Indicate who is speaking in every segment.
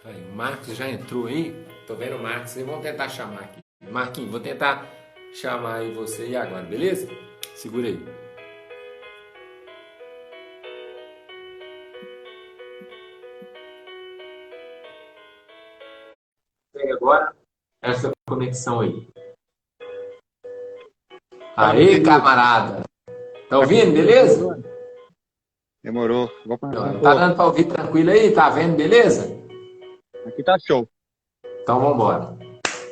Speaker 1: Aí, o Marcos já entrou aí. Tô vendo o Marcos aí. Vamos tentar chamar aqui. Marquinhos, vou tentar chamar aí você e agora, beleza? Segura aí. Pega agora essa conexão aí.
Speaker 2: Fala, meu
Speaker 1: Aê,
Speaker 2: querido.
Speaker 1: camarada. Tá
Speaker 2: Tá
Speaker 1: ouvindo,
Speaker 2: conseguindo ouvir
Speaker 1: beleza?
Speaker 2: agora? Demorou. Vou parar um
Speaker 1: Tá
Speaker 2: pouco.
Speaker 1: dando pra ouvir tranquilo aí? Tá vendo, beleza?
Speaker 2: Aqui tá show.
Speaker 1: Então vambora.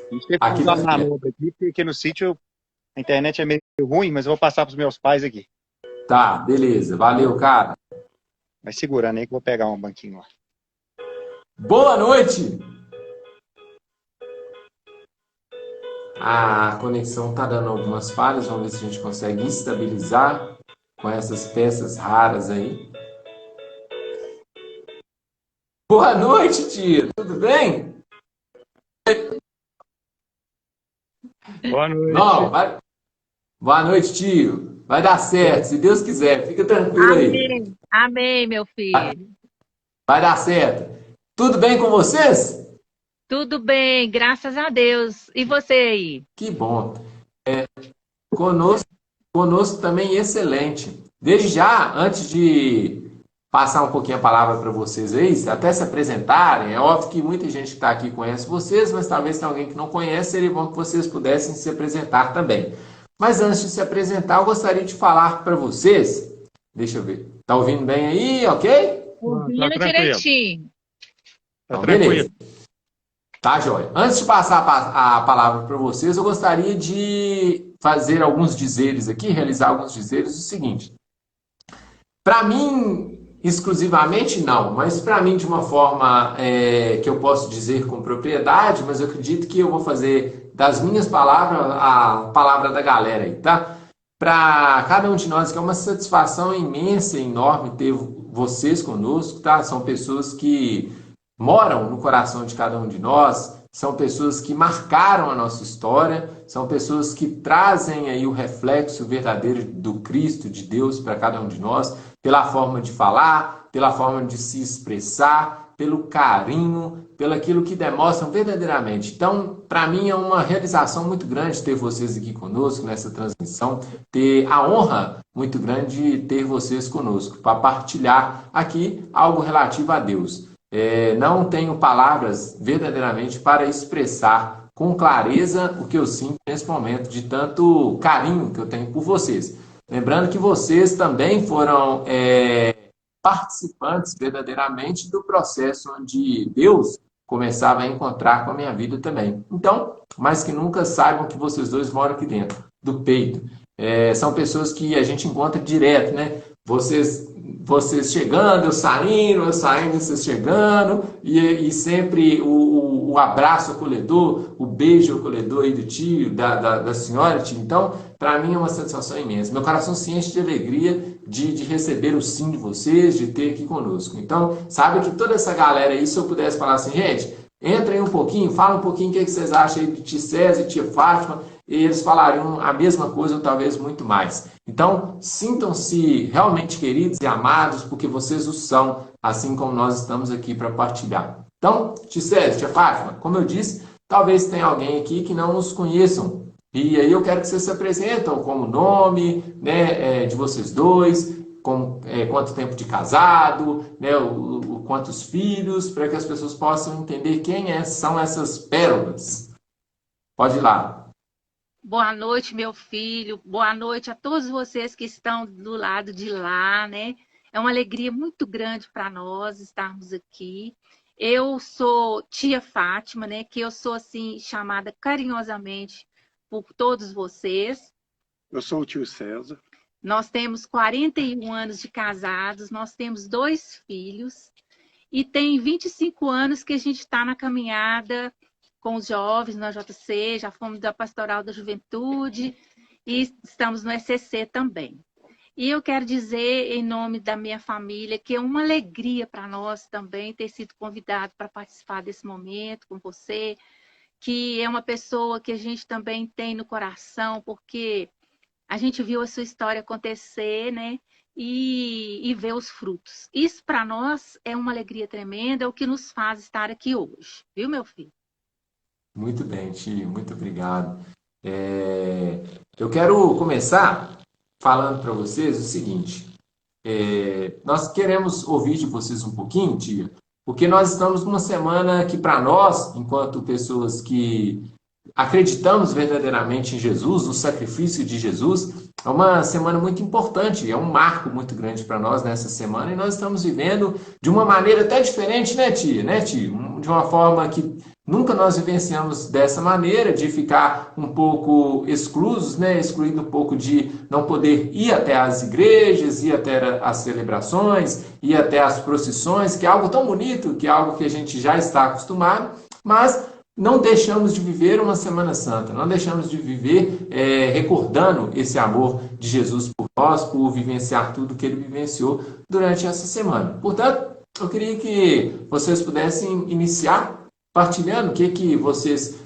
Speaker 2: A gente teve que
Speaker 1: Aqui
Speaker 2: usar
Speaker 1: tá
Speaker 2: um
Speaker 1: firme.
Speaker 2: manobra aqui, porque aqui no sítio a internet é meio ruim, mas eu vou passar pros meus pais aqui.
Speaker 1: Tá, beleza. Valeu, cara.
Speaker 2: Vai segurando aí que eu vou pegar um banquinho lá.
Speaker 1: Boa noite! A conexão tá dando algumas falhas. Vamos ver se a gente consegue estabilizar com essas peças raras aí. Boa noite, tio. Tudo bem?
Speaker 2: Boa
Speaker 1: Não,
Speaker 2: noite.
Speaker 1: vai... Boa noite, tio. Vai dar certo, se Deus quiser. Fica tranquilo aí.
Speaker 3: Amém. Amém, meu filho.
Speaker 1: Vai dar certo. Tudo bem com vocês?
Speaker 3: Tudo bem, graças a Deus. E você aí?
Speaker 1: Que bom. Conosco, conosco também excelente. Desde já, antes de passar um pouquinho a palavra para vocês aí, até se apresentarem, é óbvio que muita gente que está aqui conhece vocês, mas talvez tenha alguém que não conhece, seria bom que vocês pudessem se apresentar também. Mas antes de se apresentar, eu gostaria de falar para vocês. Deixa eu ver. Tá ouvindo bem aí, ok?
Speaker 2: Tá
Speaker 3: Ouvindo
Speaker 2: tranquilo.
Speaker 3: direitinho.
Speaker 2: Tá
Speaker 1: Então,
Speaker 2: tranquilo.
Speaker 1: beleza. Tá, joia. Antes de passar a palavra para vocês, eu gostaria de fazer alguns dizeres aqui, realizar alguns dizeres. O seguinte: para mim, exclusivamente não, mas para mim de uma forma que eu posso dizer com propriedade, mas eu acredito que eu vou fazer das minhas palavras a palavra da galera aí, tá? Para cada um de nós, que é uma satisfação imensa, enorme ter vocês conosco, tá? São pessoas que moram no coração de cada um de nós, são pessoas que marcaram a nossa história, são pessoas que trazem aí o reflexo verdadeiro do Cristo, de Deus para cada um de nós, pela forma de falar, pela forma de se expressar, pelo carinho, pelo aquilo que demonstram verdadeiramente. Então, para mim é uma realização muito grande ter vocês aqui conosco nessa transmissão, ter a honra muito grande de ter vocês conosco para partilhar aqui algo relativo a Deus. Não tenho palavras verdadeiramente para expressar com clareza o que eu sinto nesse momento de tanto carinho que eu tenho por vocês. Lembrando que vocês também foram participantes verdadeiramente do processo onde Deus começava a encontrar com a minha vida também. Então, mais que nunca, saibam que vocês dois moram aqui dentro do peito. São pessoas que a gente encontra direto, né? Vocês chegando, eu saindo, vocês chegando, e sempre o abraço acolhedor, o beijo acolhedor aí do tio, da senhora, tio. Então, para mim é uma satisfação imensa. Meu coração se enche de alegria de receber o sim de vocês, de ter aqui conosco. Então, sabe que toda essa galera aí, se eu pudesse falar assim, gente, entra aí um pouquinho, fala um pouquinho o que vocês acham aí de tia César e tia Fátima, e eles falariam a mesma coisa ou talvez muito mais. Então, sintam-se realmente queridos e amados, porque vocês o são, assim como nós estamos aqui para partilhar. Então, tia César, tia Fátima, como eu disse, talvez tenha alguém aqui que não os conheçam. E aí eu quero que vocês se apresentam como nome, né, de vocês dois, com quanto tempo de casado, né, quantos filhos, para que as pessoas possam entender são essas pérolas. Pode ir lá.
Speaker 3: Boa noite, meu filho. Boa noite a todos vocês que estão do lado de lá, né? É uma alegria muito grande para nós estarmos aqui. Eu sou tia Fátima, né? Que eu sou assim chamada carinhosamente por todos vocês.
Speaker 2: Eu sou o tio César.
Speaker 3: Nós temos 41 anos de casados, nós temos 2 filhos e tem 25 anos que a gente está na caminhada com os jovens na JC, já fomos da Pastoral da Juventude e estamos no ECC também. E eu quero dizer, em nome da minha família, que é uma alegria para nós também ter sido convidado para participar desse momento com você, que é uma pessoa que a gente também tem no coração, porque a gente viu a sua história acontecer, né? e ver os frutos. Isso para nós é uma alegria tremenda, é o que nos faz estar aqui hoje, viu, meu filho?
Speaker 1: Muito bem, Tio, muito obrigado. É, eu quero começar falando para vocês o seguinte: nós queremos ouvir de vocês um pouquinho, tia, porque nós estamos numa semana que, para nós, enquanto pessoas que acreditamos verdadeiramente em Jesus, no sacrifício de Jesus, é uma semana muito importante, é um marco muito grande para nós nessa semana e nós estamos vivendo de uma maneira até diferente, né, tia? Né, tia? De uma forma que nunca nós vivenciamos dessa maneira, de ficar um pouco exclusos, né, excluído um pouco de não poder ir até as igrejas, ir até as celebrações, ir até as procissões, que é algo tão bonito, que é algo que a gente já está acostumado, mas não deixamos de viver uma Semana Santa, não deixamos de viver recordando esse amor de Jesus por nós, por vivenciar tudo que ele vivenciou durante essa semana. Portanto, eu queria que vocês pudessem iniciar partilhando o que vocês,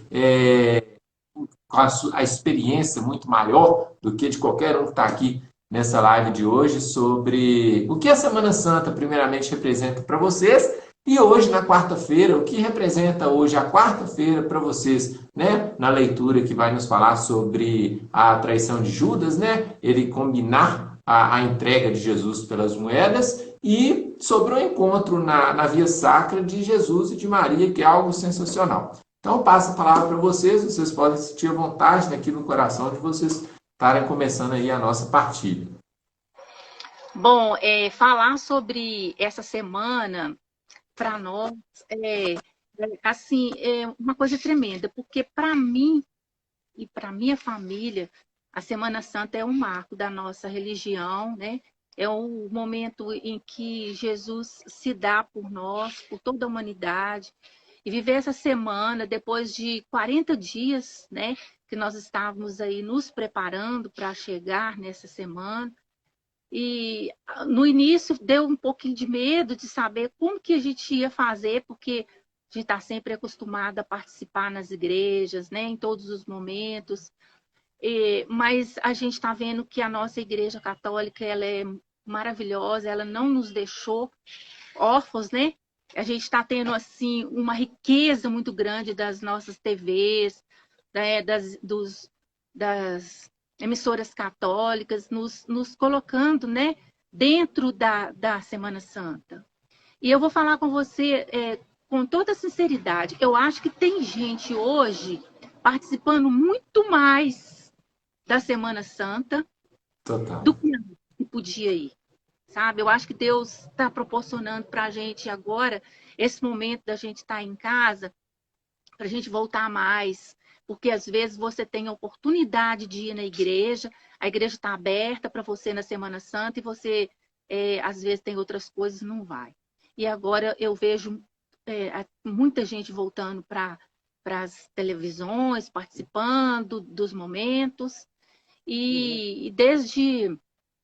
Speaker 1: com a experiência muito maior do que de qualquer um que está aqui nessa live de hoje, sobre o que a Semana Santa primeiramente representa para vocês. E hoje, na quarta-feira, o que representa hoje a quarta-feira para vocês, né? Na leitura que vai nos falar sobre a traição de Judas, né? Ele combinar a entrega de Jesus pelas moedas e sobre o encontro na via sacra de Jesus e de Maria, que é algo sensacional. Então, eu passo a palavra para vocês, vocês podem sentir a vontade aqui no coração de vocês estarem começando aí a nossa partilha.
Speaker 3: Bom, falar sobre essa semana para nós assim, é uma coisa tremenda, porque para mim e para minha família, a Semana Santa é um marco da nossa religião, né? É o momento em que Jesus se dá por nós, por toda a humanidade. E viver essa semana, depois de 40 dias, né? Que nós estávamos aí nos preparando para chegar nessa semana. E no início deu um pouquinho de medo de saber como que a gente ia fazer, porque a gente está sempre acostumado a participar nas igrejas, né, em todos os momentos. Mas a gente está vendo que a nossa Igreja Católica ela é maravilhosa, ela não nos deixou órfãos, né? A gente está tendo assim uma riqueza muito grande das nossas TVs, né, das emissoras católicas, nos colocando, né, dentro da Semana Santa. E eu vou falar com você com toda sinceridade. Eu acho que tem gente hoje participando muito mais da Semana Santa
Speaker 1: Total.
Speaker 3: do que podia ir, sabe? Eu acho que Deus está proporcionando para a gente agora esse momento da gente estar em casa, para a gente voltar mais, porque às vezes você tem a oportunidade de ir na igreja, a igreja está aberta para você na Semana Santa e você, às vezes, tem outras coisas e não vai. E agora eu vejo muita gente voltando para as televisões, participando dos momentos, e desde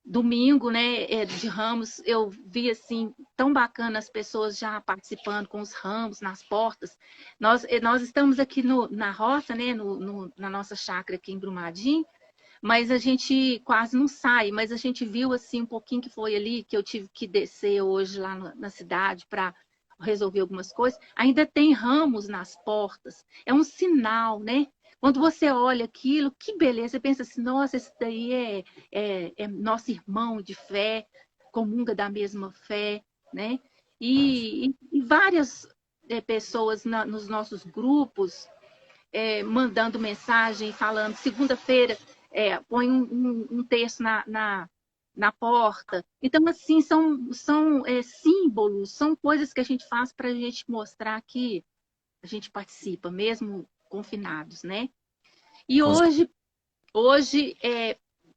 Speaker 3: domingo, né, de ramos, eu vi assim tão bacana as pessoas já participando com os ramos nas portas. Nós estamos aqui na roça, né, na nossa chácara aqui em Brumadinho, mas a gente quase não sai. Mas a gente viu assim um pouquinho que foi ali que eu tive que descer hoje lá na cidade para resolver algumas coisas. Ainda tem ramos nas portas. É um sinal, né? Quando você olha aquilo, que beleza, você pensa assim, nossa, esse daí é nosso irmão de fé, comunga da mesma fé, né? E várias pessoas nos nossos grupos mandando mensagem, falando, segunda-feira, põe um texto na porta. Então, assim, são símbolos, são coisas que a gente faz para a gente mostrar que a gente participa, mesmo confinados, né? E hoje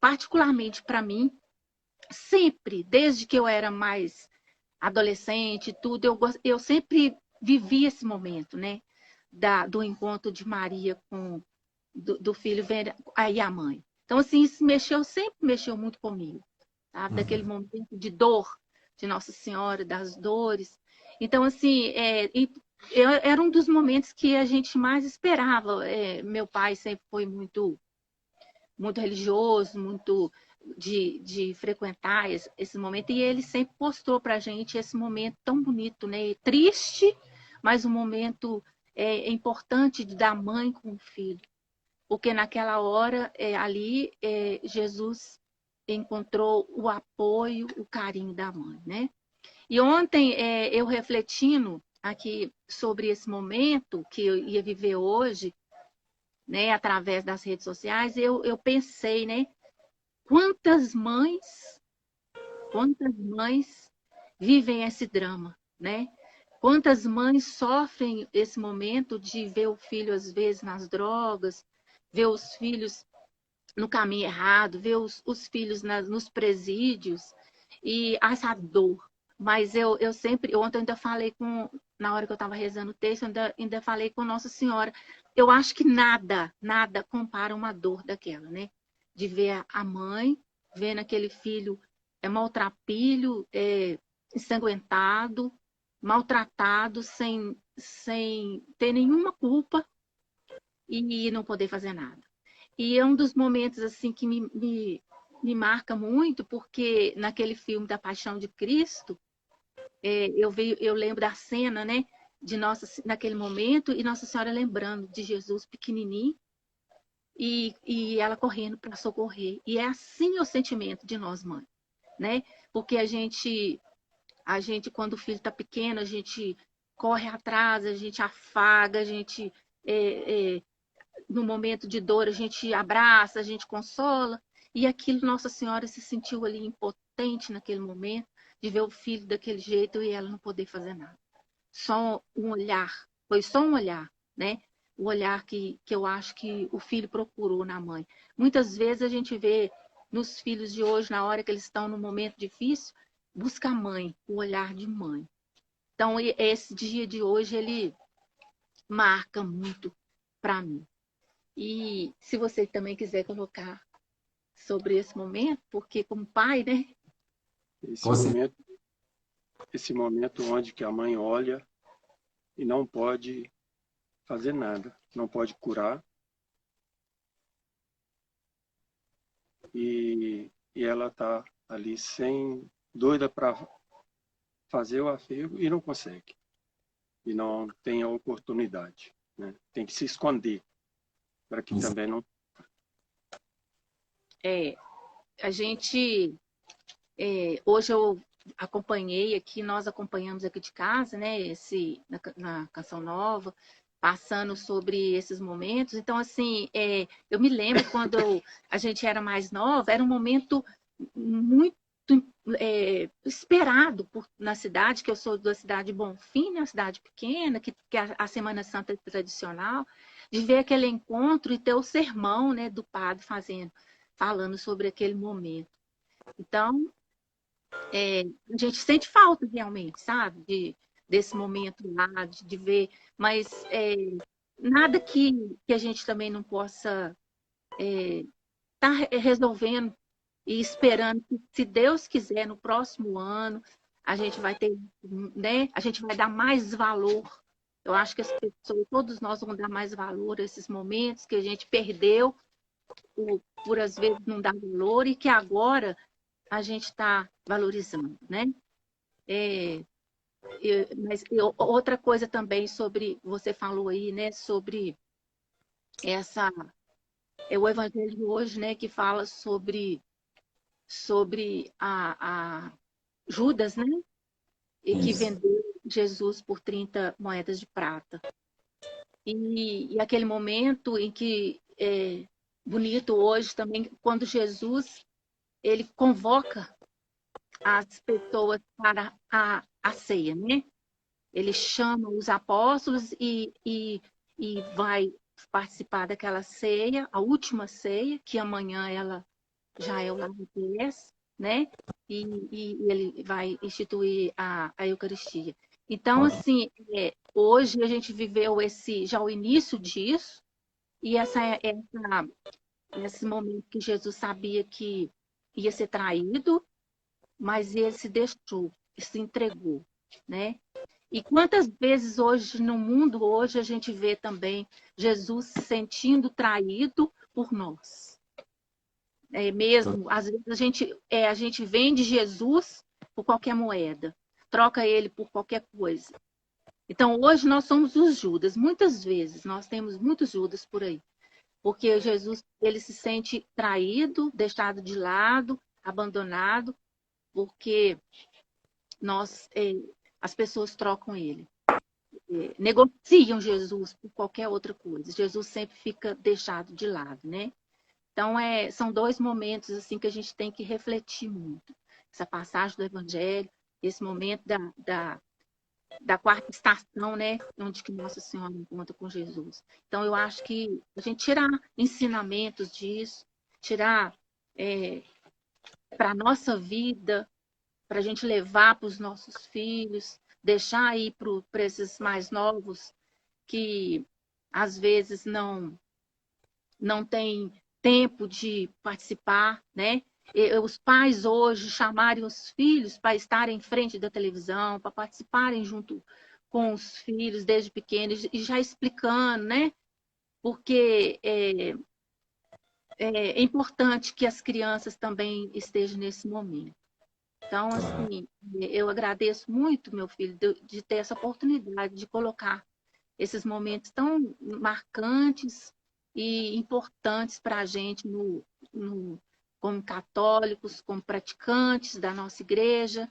Speaker 3: particularmente para mim, sempre, desde que eu era mais adolescente, tudo, eu sempre vivi esse momento, né? Do encontro de Maria com do filho e a mãe. Então, assim, isso sempre mexeu muito comigo, sabe? Daquele momento de dor de Nossa Senhora, das dores. Então, assim, era um dos momentos que a gente mais esperava. Meu pai sempre foi muito, muito religioso, muito de frequentar esse momento, e ele sempre postou para a gente esse momento tão bonito, né? Triste, mas um momento importante da mãe com o filho. Porque naquela hora, ali, Jesus encontrou o apoio, o carinho da mãe, né? E ontem, eu refletindo aqui sobre esse momento que eu ia viver hoje, né, através das redes sociais, eu pensei, né, quantas mães vivem esse drama, né? Quantas mães sofrem esse momento de ver o filho, às vezes, nas drogas, ver os filhos no caminho errado, ver os filhos nos presídios, e essa dor. Mas eu sempre, ontem eu ainda falei na hora que eu estava rezando o texto, ainda falei com Nossa Senhora. Eu acho que nada compara uma dor daquela, né? De ver a mãe vendo aquele filho maltrapilho, ensanguentado, maltratado, sem ter nenhuma culpa e não poder fazer nada. E é um dos momentos assim que me marca muito, porque naquele filme da Paixão de Cristo, eu lembro da cena, né, naquele momento, e Nossa Senhora lembrando de Jesus pequenininho, e ela correndo para socorrer. E é assim o sentimento de nós, mães, né? Porque a gente quando o filho está pequeno, a gente corre atrás, a gente afaga, a gente, no momento de dor, a gente abraça, a gente consola. E aquilo, Nossa Senhora se sentiu ali impotente naquele momento, de ver o filho daquele jeito e ela não poder fazer nada. Só um olhar, foi só um olhar, né? O olhar que eu acho que o filho procurou na mãe. Muitas vezes a gente vê nos filhos de hoje, na hora que eles estão num momento difícil, busca a mãe, o olhar de mãe. Então, esse dia de hoje, ele marca muito para mim. E se você também quiser colocar sobre esse momento, porque como pai, né?
Speaker 4: Esse momento onde que a mãe olha e não pode fazer nada, não pode curar, e ela está ali doida para fazer o afego e não consegue, e não tem a oportunidade, né? Tem que se esconder para que também não...
Speaker 3: A gente, hoje eu acompanhei aqui, nós acompanhamos aqui de casa, né, na Canção Nova, passando sobre esses momentos. Então, assim, eu me lembro quando a gente era mais nova, era um momento muito esperado na cidade, que eu sou da cidade de Bonfim, né, uma cidade pequena, que a Semana Santa é tradicional, de ver aquele encontro e ter o sermão, né, do padre falando sobre aquele momento. Então, a gente sente falta realmente, sabe? Desse momento lá, de ver, mas nada que a gente também não possa estar resolvendo e esperando que, se Deus quiser, no próximo ano, a gente vai ter, né? A gente vai dar mais valor. Eu acho que as pessoas, todos nós vamos dar mais valor a esses momentos que a gente perdeu, por às vezes não dar valor, e que agora a gente está valorizando, né? Mas outra coisa também sobre, você falou aí, né, sobre o evangelho de hoje, né, que fala sobre a Judas, né, e que vendeu Jesus por 30 moedas de prata. E aquele momento em que bonito hoje também, quando Jesus ele convoca as pessoas para a ceia, né? Ele chama os apóstolos e vai participar daquela ceia, a última ceia, que amanhã ela já é o Lago-Pés, né? E ele vai instituir a Eucaristia. Então, assim, hoje a gente viveu já o início disso, e esse momento que Jesus sabia que ia ser traído, mas ele se deixou, se entregou, né? E quantas vezes hoje, no mundo hoje, a gente vê também Jesus se sentindo traído por nós, Mesmo, às vezes a gente vende Jesus por qualquer moeda, troca ele por qualquer coisa. Então, hoje nós somos os Judas. Muitas vezes nós temos muitos Judas por aí. Porque Jesus, ele se sente traído, deixado de lado, abandonado, porque as pessoas trocam ele. Negociam Jesus por qualquer outra coisa. Jesus sempre fica deixado de lado, né? Então, são dois momentos assim que a gente tem que refletir muito. Essa passagem do Evangelho, esse momento da quarta estação, né? Onde que Nossa Senhora encontra com Jesus. Então, eu acho que a gente tirar ensinamentos disso, tirar para a nossa vida, para a gente levar para os nossos filhos, deixar aí para esses mais novos que, às vezes, não têm tempo de participar, né? Os pais hoje chamarem os filhos para estarem em frente da televisão, para participarem junto com os filhos desde pequenos e já explicando, né? Porque é importante que as crianças também estejam nesse momento. Então, assim, eu agradeço muito, meu filho, de ter essa oportunidade de colocar esses momentos tão marcantes e importantes para a gente como católicos, como praticantes da nossa igreja.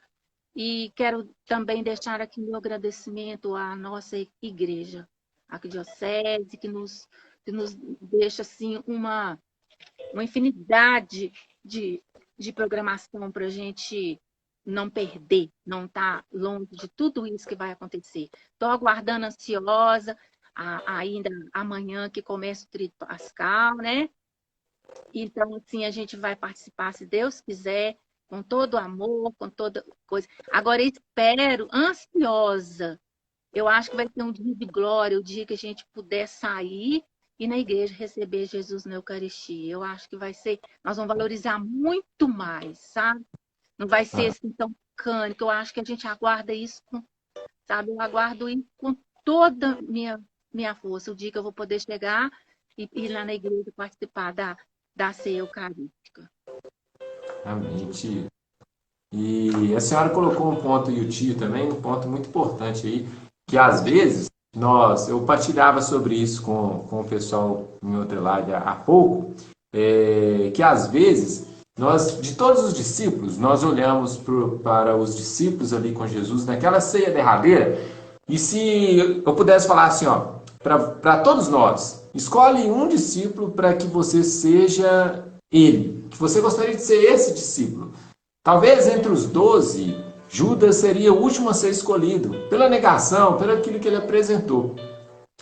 Speaker 3: E quero também deixar aqui meu agradecimento à nossa igreja, à arquidiocese, que nos deixa assim, uma infinidade de programação para a gente não perder, não estar longe de tudo isso que vai acontecer. Estou aguardando ansiosa, ainda amanhã que começa o Tríduo Pascal, né? Então, assim, a gente vai participar, se Deus quiser, com todo amor, com toda coisa. Agora, espero, ansiosa, eu acho que vai ter um dia de glória, o dia que a gente puder sair e na igreja receber Jesus na Eucaristia. Eu acho que vai ser, nós vamos valorizar muito mais, sabe? Não vai ser assim tão mecânico. Eu acho que a gente aguarda isso, sabe? Eu aguardo isso com toda a minha força. O dia que eu vou poder chegar e ir lá na igreja participar da ceia eucarística.
Speaker 1: Amém, tio. E a senhora colocou um ponto, e o tio também, um ponto muito importante aí, que às vezes eu partilhava sobre isso com o pessoal em outra live há pouco, que às vezes nós, de todos os discípulos, nós olhamos para os discípulos ali com Jesus naquela ceia derradeira, e se eu pudesse falar assim, ó, para todos nós, escolhe um discípulo para que você seja ele, que você gostaria de ser esse discípulo. Talvez entre os 12, Judas seria o último a ser escolhido, pela negação, pelo aquilo que ele apresentou.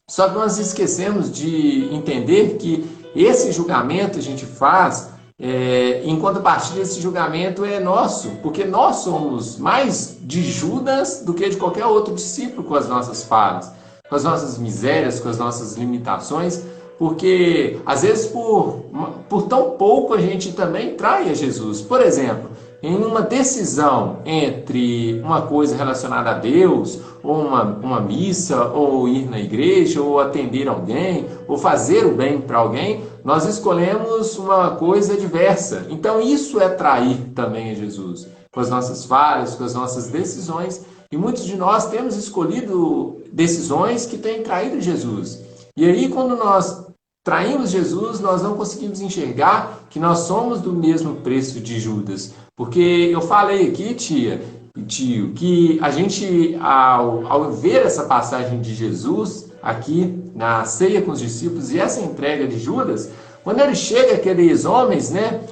Speaker 1: Só que nós esquecemos de entender que esse julgamento a gente faz, em contrapartida, esse julgamento é nosso, porque nós somos mais de Judas do que de qualquer outro discípulo com as nossas falhas, com as nossas misérias, com as nossas limitações, porque às vezes por tão pouco a gente também trai a Jesus. Por exemplo, em uma decisão entre uma coisa relacionada a Deus, ou uma missa, ou ir na igreja, ou atender alguém, ou fazer o bem para alguém, nós escolhemos uma coisa diversa. Então isso é trair também a Jesus, com as nossas falhas, com as nossas decisões. E muitos de nós temos escolhido decisões que têm traído Jesus. E aí, quando nós traímos Jesus, nós não conseguimos enxergar que nós somos do mesmo preço de Judas. Porque eu falei aqui, tia e tio, que a gente, ao ver essa passagem de Jesus aqui na ceia com os discípulos e essa entrega de Judas, quando ele chega, aqueles homens, né,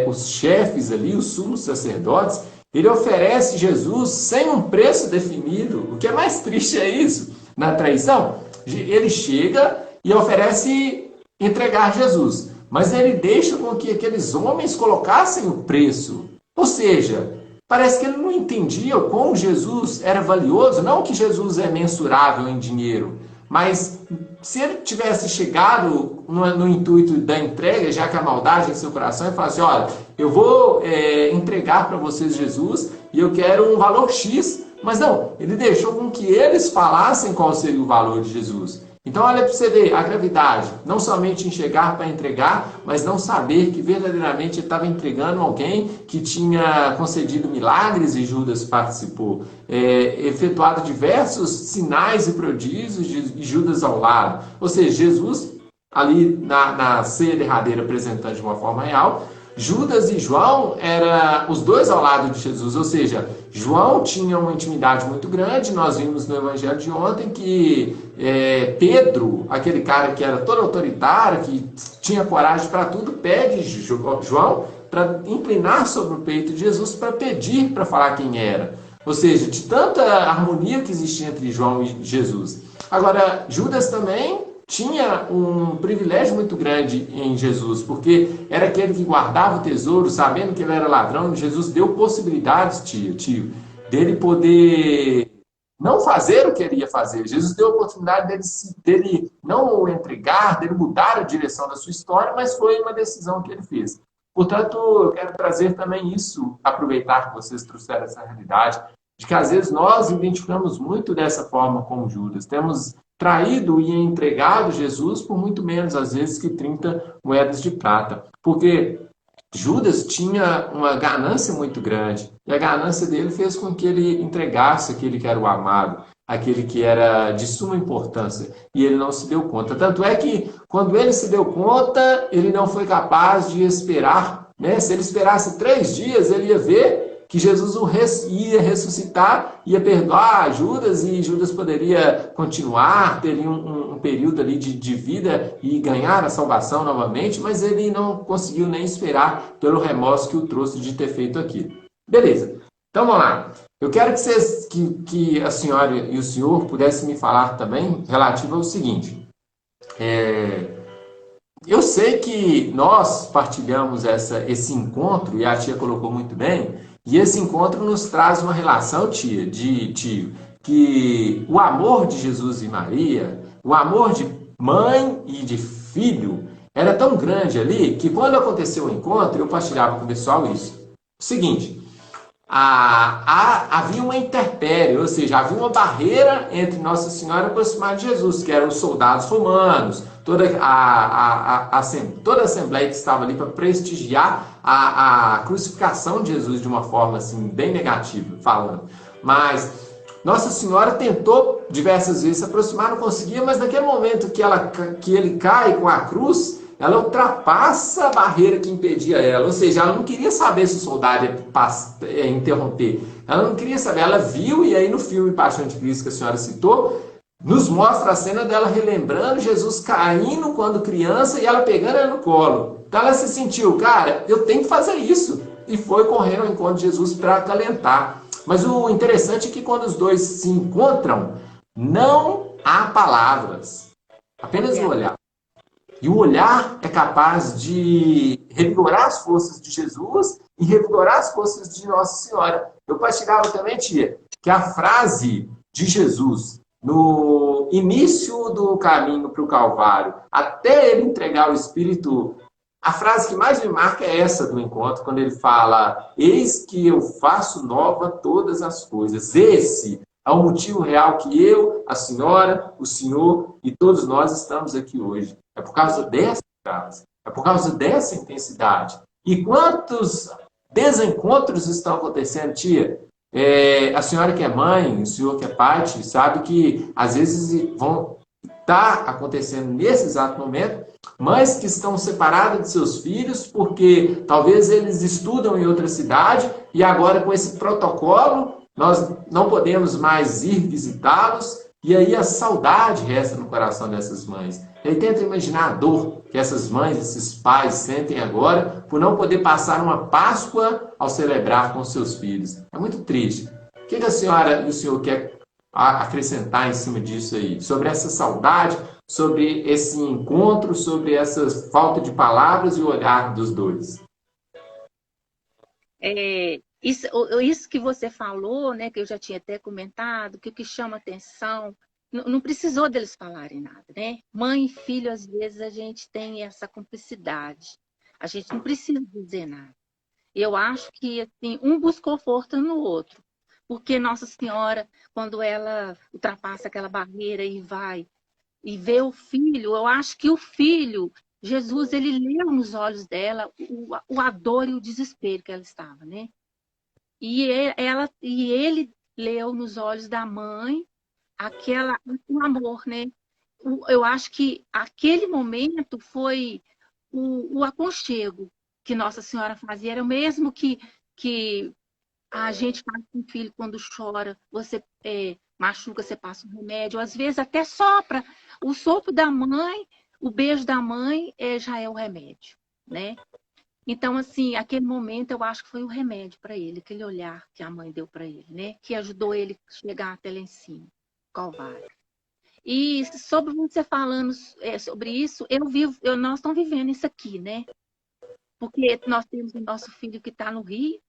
Speaker 1: os chefes ali, os sumos sacerdotes, ele oferece Jesus sem um preço definido. O que é mais triste é isso, na traição. Ele chega e oferece entregar Jesus, mas ele deixa com que aqueles homens colocassem o preço. Ou seja, parece que ele não entendia o quão Jesus era valioso, não que Jesus é mensurável em dinheiro, mas se ele tivesse chegado no intuito da entrega, já que a maldade em seu coração, ele fala assim, olha, eu vou entregar para vocês Jesus e eu quero um valor X. Mas não, ele deixou com que eles falassem qual seria o valor de Jesus. Então, olha para você ver a gravidade. Não somente enxergar para entregar, mas não saber que verdadeiramente ele estava entregando alguém que tinha concedido milagres e Judas participou. Efetuado diversos sinais e prodígios de Judas ao lado. Ou seja, Jesus, ali na ceia derradeira, apresentando de uma forma real, Judas e João eram os dois ao lado de Jesus, ou seja, João tinha uma intimidade muito grande. Nós vimos no evangelho de ontem que Pedro, aquele cara que era todo autoritário, que tinha coragem para tudo, pede João para inclinar sobre o peito de Jesus para pedir para falar quem era. Ou seja, de tanta harmonia que existia entre João e Jesus. Agora, Judas também tinha um privilégio muito grande em Jesus, porque era aquele que guardava o tesouro, sabendo que ele era ladrão. Jesus deu possibilidades, tio, dele poder não fazer o que ele ia fazer. Jesus deu a oportunidade dele não o entregar, dele mudar a direção da sua história, mas foi uma decisão que ele fez. Portanto, eu quero trazer também isso, aproveitar que vocês trouxeram essa realidade, de que às vezes nós identificamos muito dessa forma com Judas. Temos traído e entregado Jesus por muito menos, às vezes, que 30 moedas de prata. Porque Judas tinha uma ganância muito grande. E a ganância dele fez com que ele entregasse aquele que era o amado, aquele que era de suma importância. E ele não se deu conta. Tanto é que, quando ele se deu conta, ele não foi capaz de esperar. Né? Se ele esperasse 3 dias, ele ia ver que Jesus ia ressuscitar, ia perdoar Judas, e Judas poderia continuar, teria um período ali de vida e ganhar a salvação novamente, mas ele não conseguiu nem esperar pelo remorso que o trouxe de ter feito aquilo. Beleza, então vamos lá. Eu quero que a senhora e o senhor pudessem me falar também relativo ao seguinte. Eu sei que nós partilhamos esse encontro, e a tia colocou muito bem, e esse encontro nos traz uma relação, tio, que o amor de Jesus e Maria, o amor de mãe e de filho, era tão grande ali, que quando aconteceu o encontro, eu partilhava com o pessoal isso. O seguinte, havia uma intempérie, ou seja, havia uma barreira entre Nossa Senhora e a aproximar de Jesus, que eram os soldados romanos, toda a assembleia que estava ali para prestigiar a crucificação de Jesus de uma forma assim, bem negativa, falando. Mas Nossa Senhora tentou diversas vezes se aproximar, não conseguia, mas naquele momento que ele cai com a cruz, ela ultrapassa a barreira que impedia ela. Ou seja, ela não queria saber se o soldado ia interromper. Ela não queria saber. Ela viu, e aí no filme Paixão de Cristo que a senhora citou, nos mostra a cena dela relembrando Jesus caindo quando criança e ela pegando ela no colo. Então ela se sentiu, cara, eu tenho que fazer isso. E foi correndo ao encontro de Jesus para acalentar. Mas o interessante é que quando os dois se encontram, não há palavras. Apenas o olhar. E o olhar é capaz de revigorar as forças de Jesus e revigorar as forças de Nossa Senhora. Eu partilhava também, tia, que a frase de Jesus no início do caminho para o Calvário, até ele entregar o Espírito, a frase que mais me marca é essa do encontro, quando ele fala: eis que eu faço nova todas as coisas. Esse é o motivo real que eu, a senhora, o senhor e todos nós estamos aqui hoje. É por causa dessa frase, é por causa dessa intensidade. E quantos desencontros estão acontecendo, tia? A senhora que é mãe, o senhor que é pai, sabe que às vezes vão estar acontecendo nesse exato momento mães que estão separadas de seus filhos porque talvez eles estudam em outra cidade e agora com esse protocolo nós não podemos mais ir visitá-los, e aí a saudade resta no coração dessas mães. E aí tenta imaginar a dor que essas mães, esses pais sentem agora por não poder passar uma Páscoa ao celebrar com seus filhos. É muito triste. O que a senhora e o senhor quer acrescentar em cima disso aí? Sobre essa saudade, sobre esse encontro, sobre essa falta de palavras e o olhar dos dois.
Speaker 3: Isso que você falou, né, que eu já tinha até comentado, que o que chama atenção, não precisou deles falarem nada, né? Mãe e filho, às vezes, a gente tem essa cumplicidade. A gente não precisa dizer nada. Eu acho que assim, um buscou força no outro. Porque Nossa Senhora, quando ela ultrapassa aquela barreira e vai e ver o filho, eu acho que o filho, Jesus, ele leu nos olhos dela a dor e o desespero que ela estava, né? E ele leu nos olhos da mãe o amor, né? Eu acho que aquele momento foi o aconchego que Nossa Senhora fazia. Era o mesmo que a gente faz com o filho quando chora, você machuca, você passa um remédio, às vezes até sopra. O sopro da mãe, o beijo da mãe já é o remédio, né? Então, assim, aquele momento eu acho que foi o remédio para ele, aquele olhar que a mãe deu para ele, né? Que ajudou ele a chegar até lá em cima, Calvário. E sobre você falando sobre isso, nós estamos vivendo isso aqui, né? Porque nós temos o nosso filho que está no Rio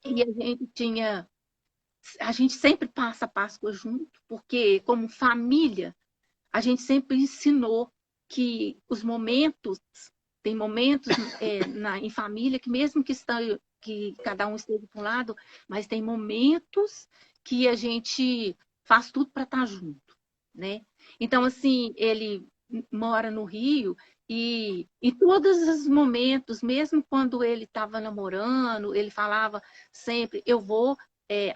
Speaker 3: e a gente sempre passa a Páscoa junto, porque como família, a gente sempre ensinou que tem momentos em família que mesmo que cada um esteja para um lado, mas tem momentos que a gente faz tudo para estar junto, né? Então, assim, ele mora no Rio e em todos os momentos, mesmo quando ele estava namorando, ele falava sempre, eu vou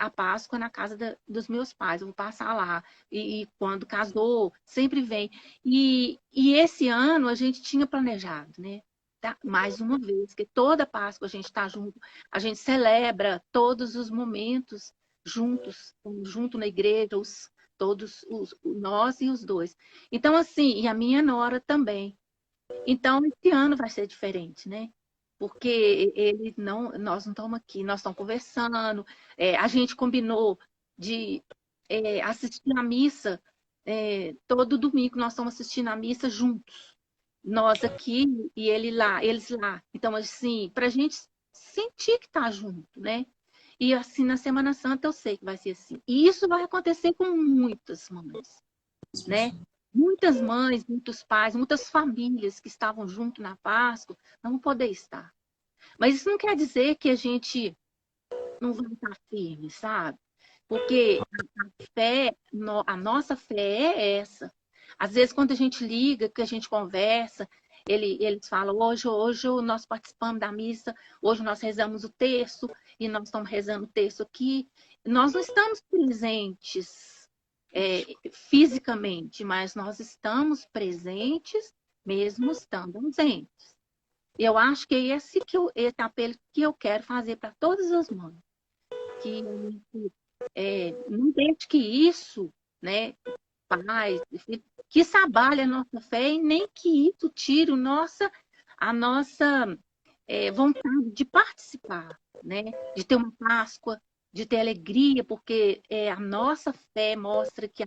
Speaker 3: a Páscoa na casa dos meus pais, eu vou passar lá. E quando casou, sempre vem. E esse ano a gente tinha planejado, né? Tá? Mais uma vez, que toda Páscoa a gente está junto, a gente celebra todos os momentos juntos, junto na igreja, nós e os dois. Então, assim, e a minha nora também. Então, esse ano vai ser diferente, né? Porque nós não estamos aqui, nós estamos conversando. A gente combinou de assistir a missa todo domingo, nós estamos assistindo a missa juntos. Nós aqui e eles lá. Então, assim, para a gente sentir que está junto, né? E assim, na Semana Santa eu sei que vai ser assim. E isso vai acontecer com muitas mães, né? Muitas mães, muitos pais, muitas famílias que estavam junto na Páscoa não vão poder estar. Mas isso não quer dizer que a gente não vai estar firme, sabe? Porque a nossa fé é essa. Às vezes, quando a gente liga, que a gente conversa, eles falam, hoje nós participamos da missa, hoje nós rezamos o terço, e nós estamos rezando o terço aqui. Nós não estamos presentes fisicamente, mas nós estamos presentes mesmo estando ausentes. Eu acho que é esse apelo que eu quero fazer para todas as mães. Que não deixe que isso, né, pais, que trabalhe a nossa fé e nem que isso tire a nossa vontade de participar, né? De ter uma Páscoa, de ter alegria, porque a nossa fé mostra que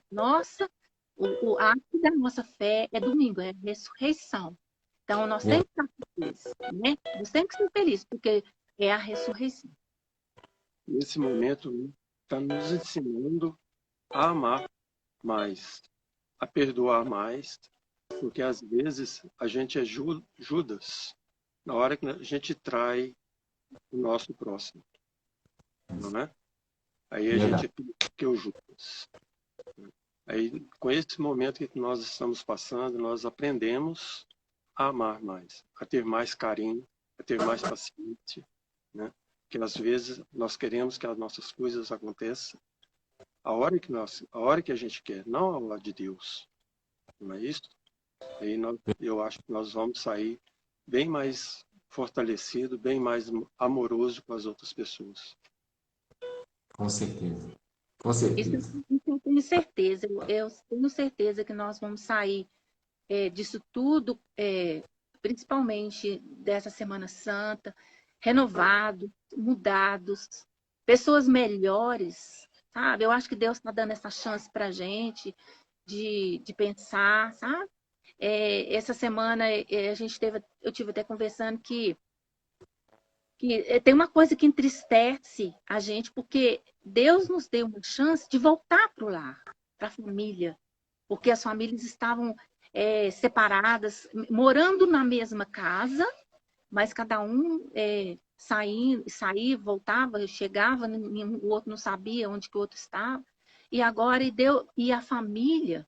Speaker 3: o ato da nossa fé é domingo, é a ressurreição. Então, nós temos que estar felizes, né? Nós temos que ser felizes, porque é a ressurreição.
Speaker 4: Nesse momento, está nos ensinando a amar mais, a perdoar mais, porque às vezes a gente é Judas na hora que a gente trai o nosso próximo, não é? Aí a gente que o Judas. Aí, com esse momento que nós estamos passando, nós aprendemos a amar mais, a ter mais carinho, a ter mais paciência, né? Que às vezes nós queremos que as nossas coisas aconteçam a hora que a gente quer, não a hora de Deus. Não é isso? Aí eu acho que nós vamos sair bem mais fortalecido, bem mais amoroso com as outras pessoas.
Speaker 1: Com certeza. Com certeza.
Speaker 3: Isso eu tenho certeza. Eu tenho certeza que nós vamos sair disso tudo, principalmente dessa Semana Santa, renovados, mudados, pessoas melhores, sabe? Eu acho que Deus está dando essa chance para a gente de pensar, sabe? Essa semana eu tive até conversando que tem uma coisa que entristece a gente, porque Deus nos deu uma chance de voltar para o lar, para a família, porque as famílias estavam separadas, morando na mesma casa, mas cada um saía, voltava, chegava, o outro não sabia onde que o outro estava. E agora e a família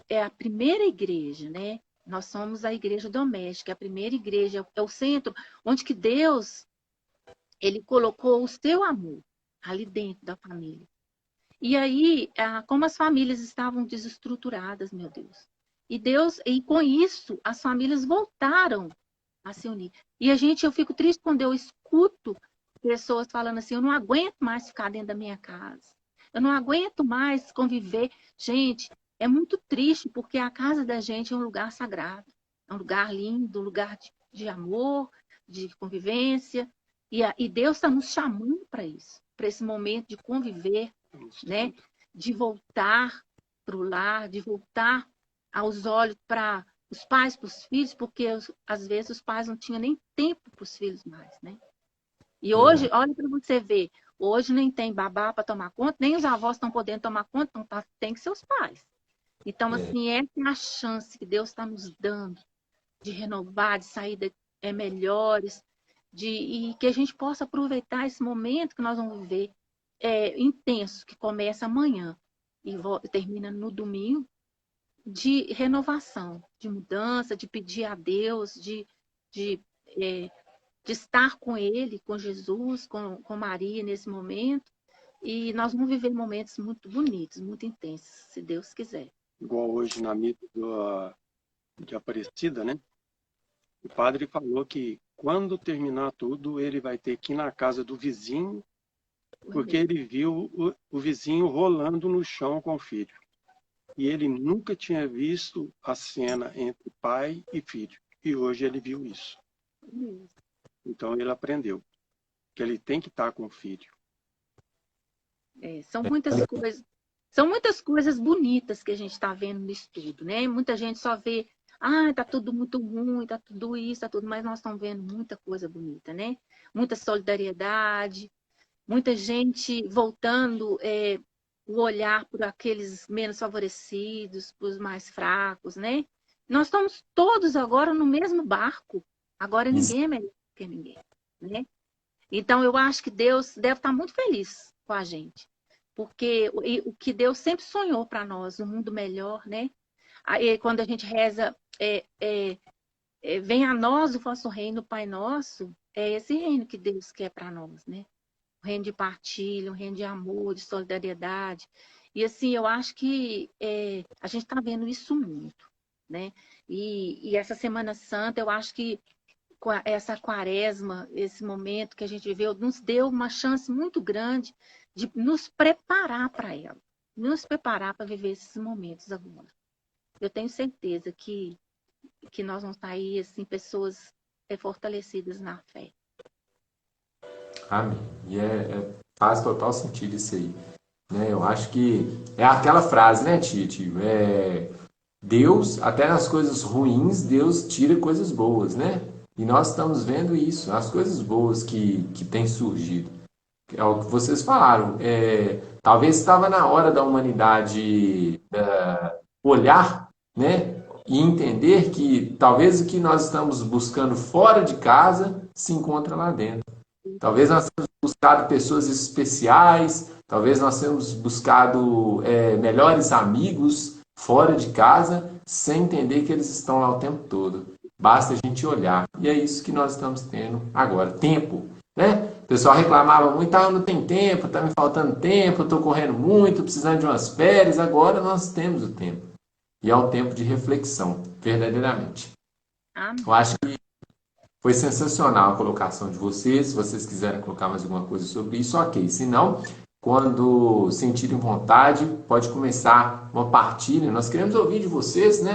Speaker 3: é a primeira igreja, né? Nós somos a igreja doméstica, a primeira igreja, é o centro onde que Deus, ele colocou o seu amor ali dentro da família. E aí, como as famílias estavam desestruturadas, meu Deus. E com isso, as famílias voltaram a se unir. E eu fico triste quando eu escuto pessoas falando assim, eu não aguento mais ficar dentro da minha casa. Eu não aguento mais conviver. Gente, é muito triste, porque a casa da gente é um lugar sagrado. É um lugar lindo, um lugar de amor, de convivência. E Deus está nos chamando para isso, para esse momento de conviver, né? De voltar para o lar, de voltar aos olhos para os pais, para os filhos, porque às vezes os pais não tinham nem tempo para os filhos mais, né? E hoje, olha para você ver, hoje nem tem babá para tomar conta, nem os avós estão podendo tomar conta, então tem que ser os pais. Então, assim, essa é a chance que Deus está nos dando de renovar, de sair melhores, e que a gente possa aproveitar esse momento que nós vamos viver intenso, que começa amanhã e termina no domingo, de renovação, de mudança, de pedir a Deus, de estar com Ele, com Jesus, com Maria nesse momento. E nós vamos viver momentos muito bonitos, muito intensos, se Deus quiser.
Speaker 4: Igual hoje na missa de Aparecida, né? O padre falou que quando terminar tudo, ele vai ter que ir na casa do vizinho, porque ele viu o vizinho rolando no chão com o filho. E ele nunca tinha visto a cena entre pai e filho. E hoje ele viu isso. Então ele aprendeu que ele tem que estar com o filho.
Speaker 3: São muitas coisas bonitas que a gente está vendo no estudo, né? Muita gente só vê, tá tudo muito ruim, tá tudo isso, tá tudo, mas nós estamos vendo muita coisa bonita, né? Muita solidariedade, muita gente voltando o olhar por aqueles menos favorecidos, por os mais fracos, né? Nós estamos todos agora no mesmo barco. Agora ninguém é melhor que ninguém, né? Então eu acho que Deus deve estar muito feliz com a gente, porque o que Deus sempre sonhou para nós, um mundo melhor, né? Aí, quando a gente reza, venha a nós o vosso reino, Pai nosso, é esse reino que Deus quer para nós, né? Um reino de partilha, um reino de amor, de solidariedade. E assim, eu acho que a gente está vendo isso muito, né? E essa Semana Santa, eu acho que essa quaresma, esse momento que a gente viveu, nos deu uma chance muito grande de nos preparar para ela. Nos preparar para viver esses momentos agora. Eu tenho certeza que nós vamos sair, assim, pessoas fortalecidas na fé.
Speaker 1: Amém. E faz total sentido isso aí. Né? Eu acho que é aquela frase, né, Tite? Deus, até nas coisas ruins, Deus tira coisas boas, né? E nós estamos vendo isso, as coisas boas que têm surgido. É o que vocês falaram. Talvez estava na hora da humanidade olhar, né? E entender que talvez o que nós estamos buscando fora de casa se encontra lá dentro. Talvez nós tenhamos buscado pessoas especiais, talvez nós tenhamos buscado melhores amigos fora de casa, sem entender que eles estão lá o tempo todo. Basta a gente olhar. E é isso que nós estamos tendo agora. Tempo, né? O pessoal reclamava muito, não tem tempo, está me faltando tempo, estou correndo muito, precisando de umas férias. Agora nós temos o tempo. E é o tempo de reflexão, verdadeiramente. Eu acho que foi sensacional a colocação de vocês. Se vocês quiserem colocar mais alguma coisa sobre isso, ok. Se não, quando sentirem vontade, pode começar uma partilha. Nós queremos ouvir de vocês, né?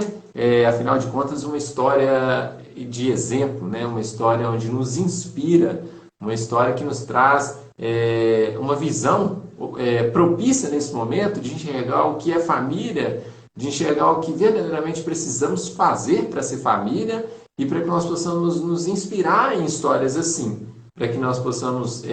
Speaker 1: Afinal de contas, uma história de exemplo, né? Uma história onde nos inspira, uma história que nos traz uma visão propícia nesse momento de enxergar o que é família, de enxergar o que verdadeiramente precisamos fazer para ser família e para que nós possamos nos inspirar em histórias assim, para que nós possamos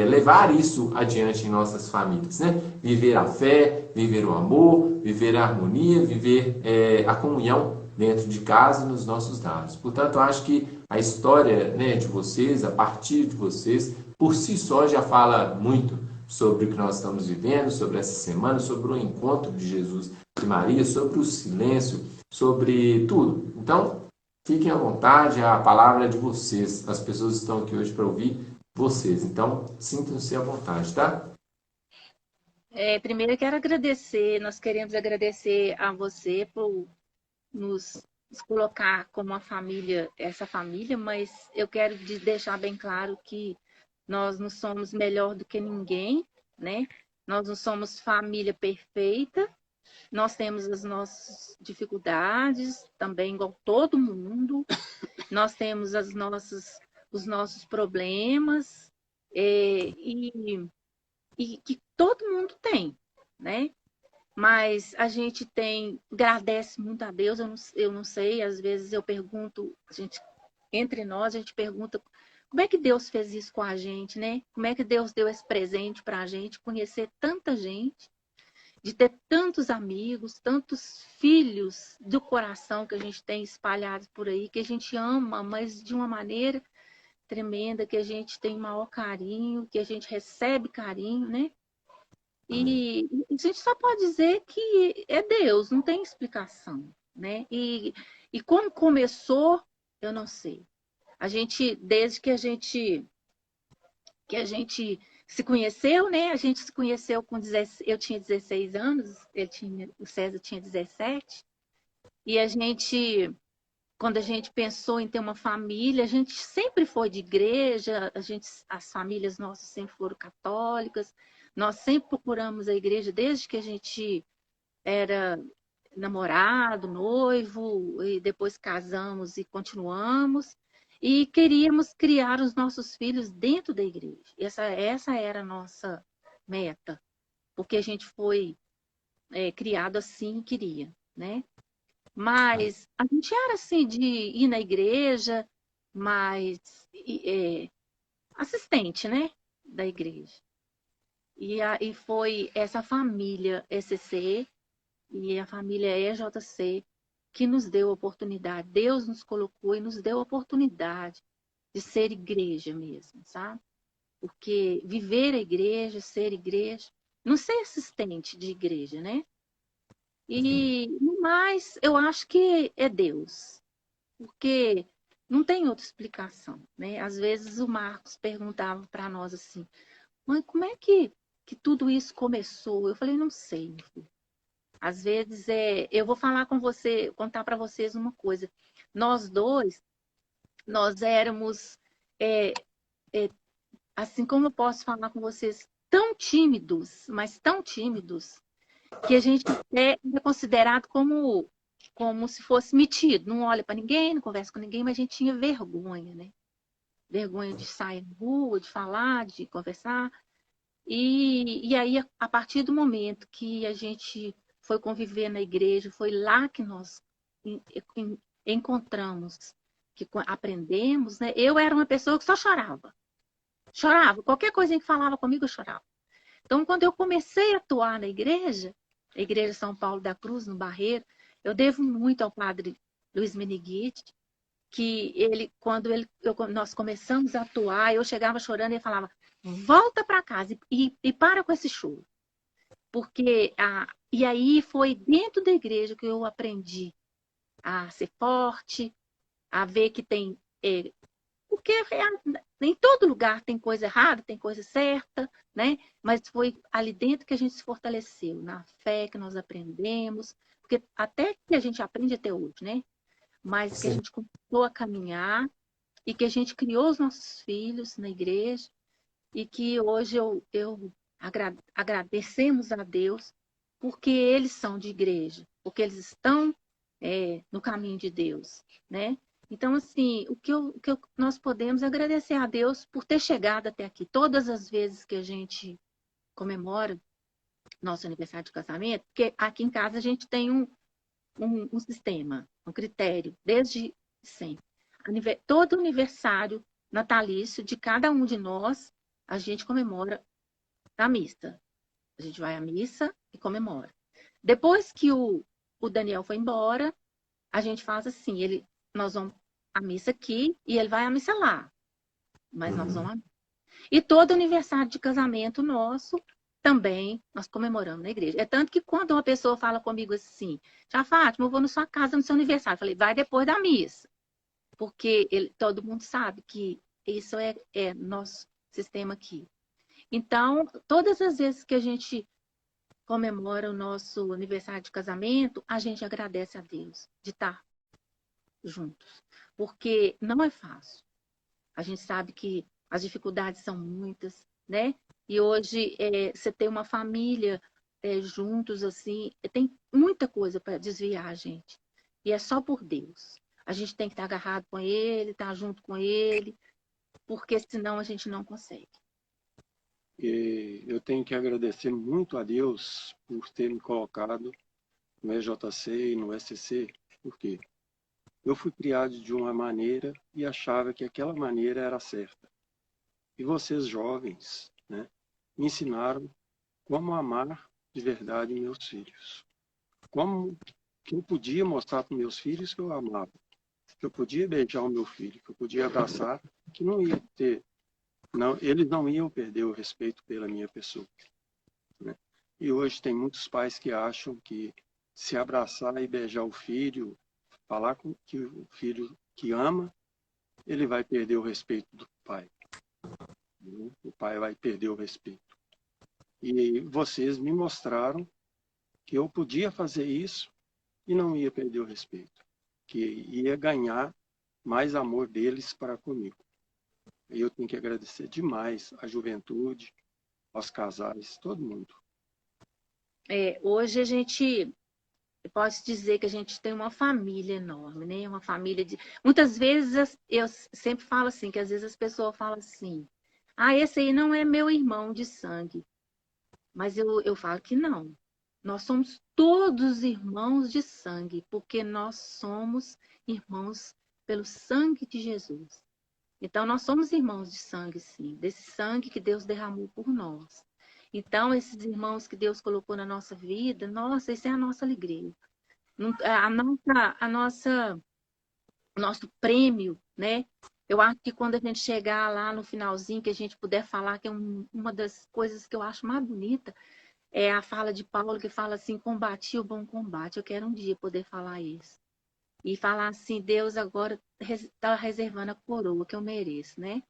Speaker 1: levar isso adiante em nossas famílias, né? Viver a fé, viver o amor, viver a harmonia, viver a comunhão dentro de casa e nos nossos lares. Portanto, eu acho que a história, né, de vocês, a partir de vocês, por si só já fala muito sobre o que nós estamos vivendo, sobre essa semana, sobre o encontro de Jesus e Maria, sobre o silêncio, sobre tudo. Então, fiquem à vontade, a palavra é de vocês. As pessoas estão aqui hoje para ouvir vocês. Então, sintam-se à vontade, tá?
Speaker 3: Primeiro eu quero agradecer, nós queremos agradecer a você por nos colocar como uma família, essa família, mas eu quero deixar bem claro que nós não somos melhor do que ninguém, né? Nós não somos família perfeita, nós temos as nossas dificuldades, também igual todo mundo, nós temos os nossos problemas, e que todo mundo tem, né? Mas a gente agradece muito a Deus, eu não sei, às vezes eu pergunto, entre nós, a gente pergunta como é que Deus fez isso com a gente, né? Como é que Deus deu esse presente para a gente, conhecer tanta gente, de ter tantos amigos, tantos filhos do coração que a gente tem espalhados por aí, que a gente ama, mas de uma maneira tremenda, que a gente tem maior carinho, que a gente recebe carinho, né? E a gente só pode dizer que é Deus, não tem explicação, né? E como começou, eu não sei. A gente, desde que a gente se conheceu, né? A gente se conheceu eu tinha 16 anos, o César tinha 17, e quando a gente pensou em ter uma família, a gente sempre foi de igreja, as famílias nossas sempre foram católicas, nós sempre procuramos a igreja desde que a gente era namorado, noivo, e depois casamos e continuamos. E queríamos criar os nossos filhos dentro da igreja. Essa era a nossa meta, porque a gente foi criado assim, queria, né? Mas a gente era assim de ir na igreja, mas assistente, né? Da igreja. E foi essa família ECC e a família EJC que nos deu a oportunidade. Deus nos colocou e nos deu a oportunidade de ser igreja mesmo, sabe? Porque viver a igreja, ser igreja, não ser assistente de igreja, né? E no mais, eu acho que é Deus, porque não tem outra explicação, né? Às vezes o Marcos perguntava para nós assim, mãe, como é que tudo isso começou? Eu falei, não sei, meu filho. Às vezes eu vou falar com você, contar para vocês uma coisa. Nós dois, nós éramos, é, é, assim como eu posso falar com vocês, tão tímidos, mas tão tímidos, que a gente é considerado como se fosse metido. Não olha para ninguém, não conversa com ninguém, mas a gente tinha vergonha, né? Vergonha de sair na rua, de falar, de conversar. E aí, a partir do momento que a gente foi conviver na igreja, foi lá que nós encontramos, que aprendemos, né? Eu era uma pessoa que só chorava. Chorava. Qualquer coisa que falava comigo, eu chorava. Então, quando eu comecei a atuar na igreja, a Igreja São Paulo da Cruz, no Barreiro, eu devo muito ao padre Luiz Meneghetti, que nós começamos a atuar, eu chegava chorando e ele falava, volta para casa e para com esse choro. Porque e aí foi dentro da igreja que eu aprendi a ser forte, a ver que tem... porque em todo lugar tem coisa errada, tem coisa certa, né? Mas foi ali dentro que a gente se fortaleceu, na fé que nós aprendemos, porque até que a gente aprende até hoje, né? Mas que a gente começou a caminhar e que a gente criou os nossos filhos na igreja e que hoje eu agradecemos a Deus porque eles são de igreja, porque eles estão no caminho de Deus, né? Então, assim, o que nós podemos agradecer a Deus por ter chegado até aqui. Todas as vezes que a gente comemora nosso aniversário de casamento, porque aqui em casa a gente tem um sistema, um critério, desde sempre. Todo aniversário natalício de cada um de nós, a gente comemora na missa. A gente vai à missa e comemora. Depois que o Daniel foi embora, a gente faz assim, nós vamos à missa aqui e ele vai à missa lá. Mas nós vamos à missa. E todo aniversário de casamento nosso também nós comemoramos na igreja. É tanto que quando uma pessoa fala comigo assim, Tia Fátima, eu vou na sua casa no seu aniversário. Eu falei, vai depois da missa. Porque todo mundo sabe que isso é nosso sistema aqui. Então, todas as vezes que a gente comemora o nosso aniversário de casamento, a gente agradece a Deus de estar juntos. Porque não é fácil. A gente sabe que as dificuldades são muitas, né? E hoje você tem uma família juntos, assim, tem muita coisa para desviar a gente. E é só por Deus. A gente tem que estar agarrado com Ele, estar junto com Ele, porque senão a gente não consegue.
Speaker 4: E eu tenho que agradecer muito a Deus por ter me colocado no EJC e no SCC, porque eu fui criado de uma maneira e achava que aquela maneira era certa. E vocês, jovens, né, me ensinaram como amar de verdade meus filhos. Como que eu podia mostrar para meus filhos que eu amava. Que eu podia beijar o meu filho, que eu podia abraçar, que não ia ter... Não, eles não iam perder o respeito pela minha pessoa. Né? E hoje tem muitos pais que acham que se abraçar e beijar o filho, falar com que o filho que ama, ele vai perder o respeito do pai. O pai vai perder o respeito. E vocês me mostraram que eu podia fazer isso e não ia perder o respeito. Que ia ganhar mais amor deles para comigo. E eu tenho que agradecer demais à juventude, aos casais, todo mundo.
Speaker 3: Hoje a gente, eu posso dizer que a gente tem uma família enorme, né? Uma família de... Muitas vezes, eu sempre falo assim, que às vezes as pessoas falam assim, esse aí não é meu irmão de sangue. Mas eu falo que não. Nós somos todos irmãos de sangue, porque nós somos irmãos pelo sangue de Jesus. Então, nós somos irmãos de sangue, sim, desse sangue que Deus derramou por nós. Então, esses irmãos que Deus colocou na nossa vida, nossa, isso é a nossa alegria. O nosso prêmio, né? Eu acho que quando a gente chegar lá no finalzinho, que a gente puder falar, que é uma das coisas que eu acho mais bonita, é a fala de Paulo que fala assim, combati o bom combate. Eu quero um dia poder falar isso. E falar assim, Deus agora está reservando a coroa que eu mereço, né?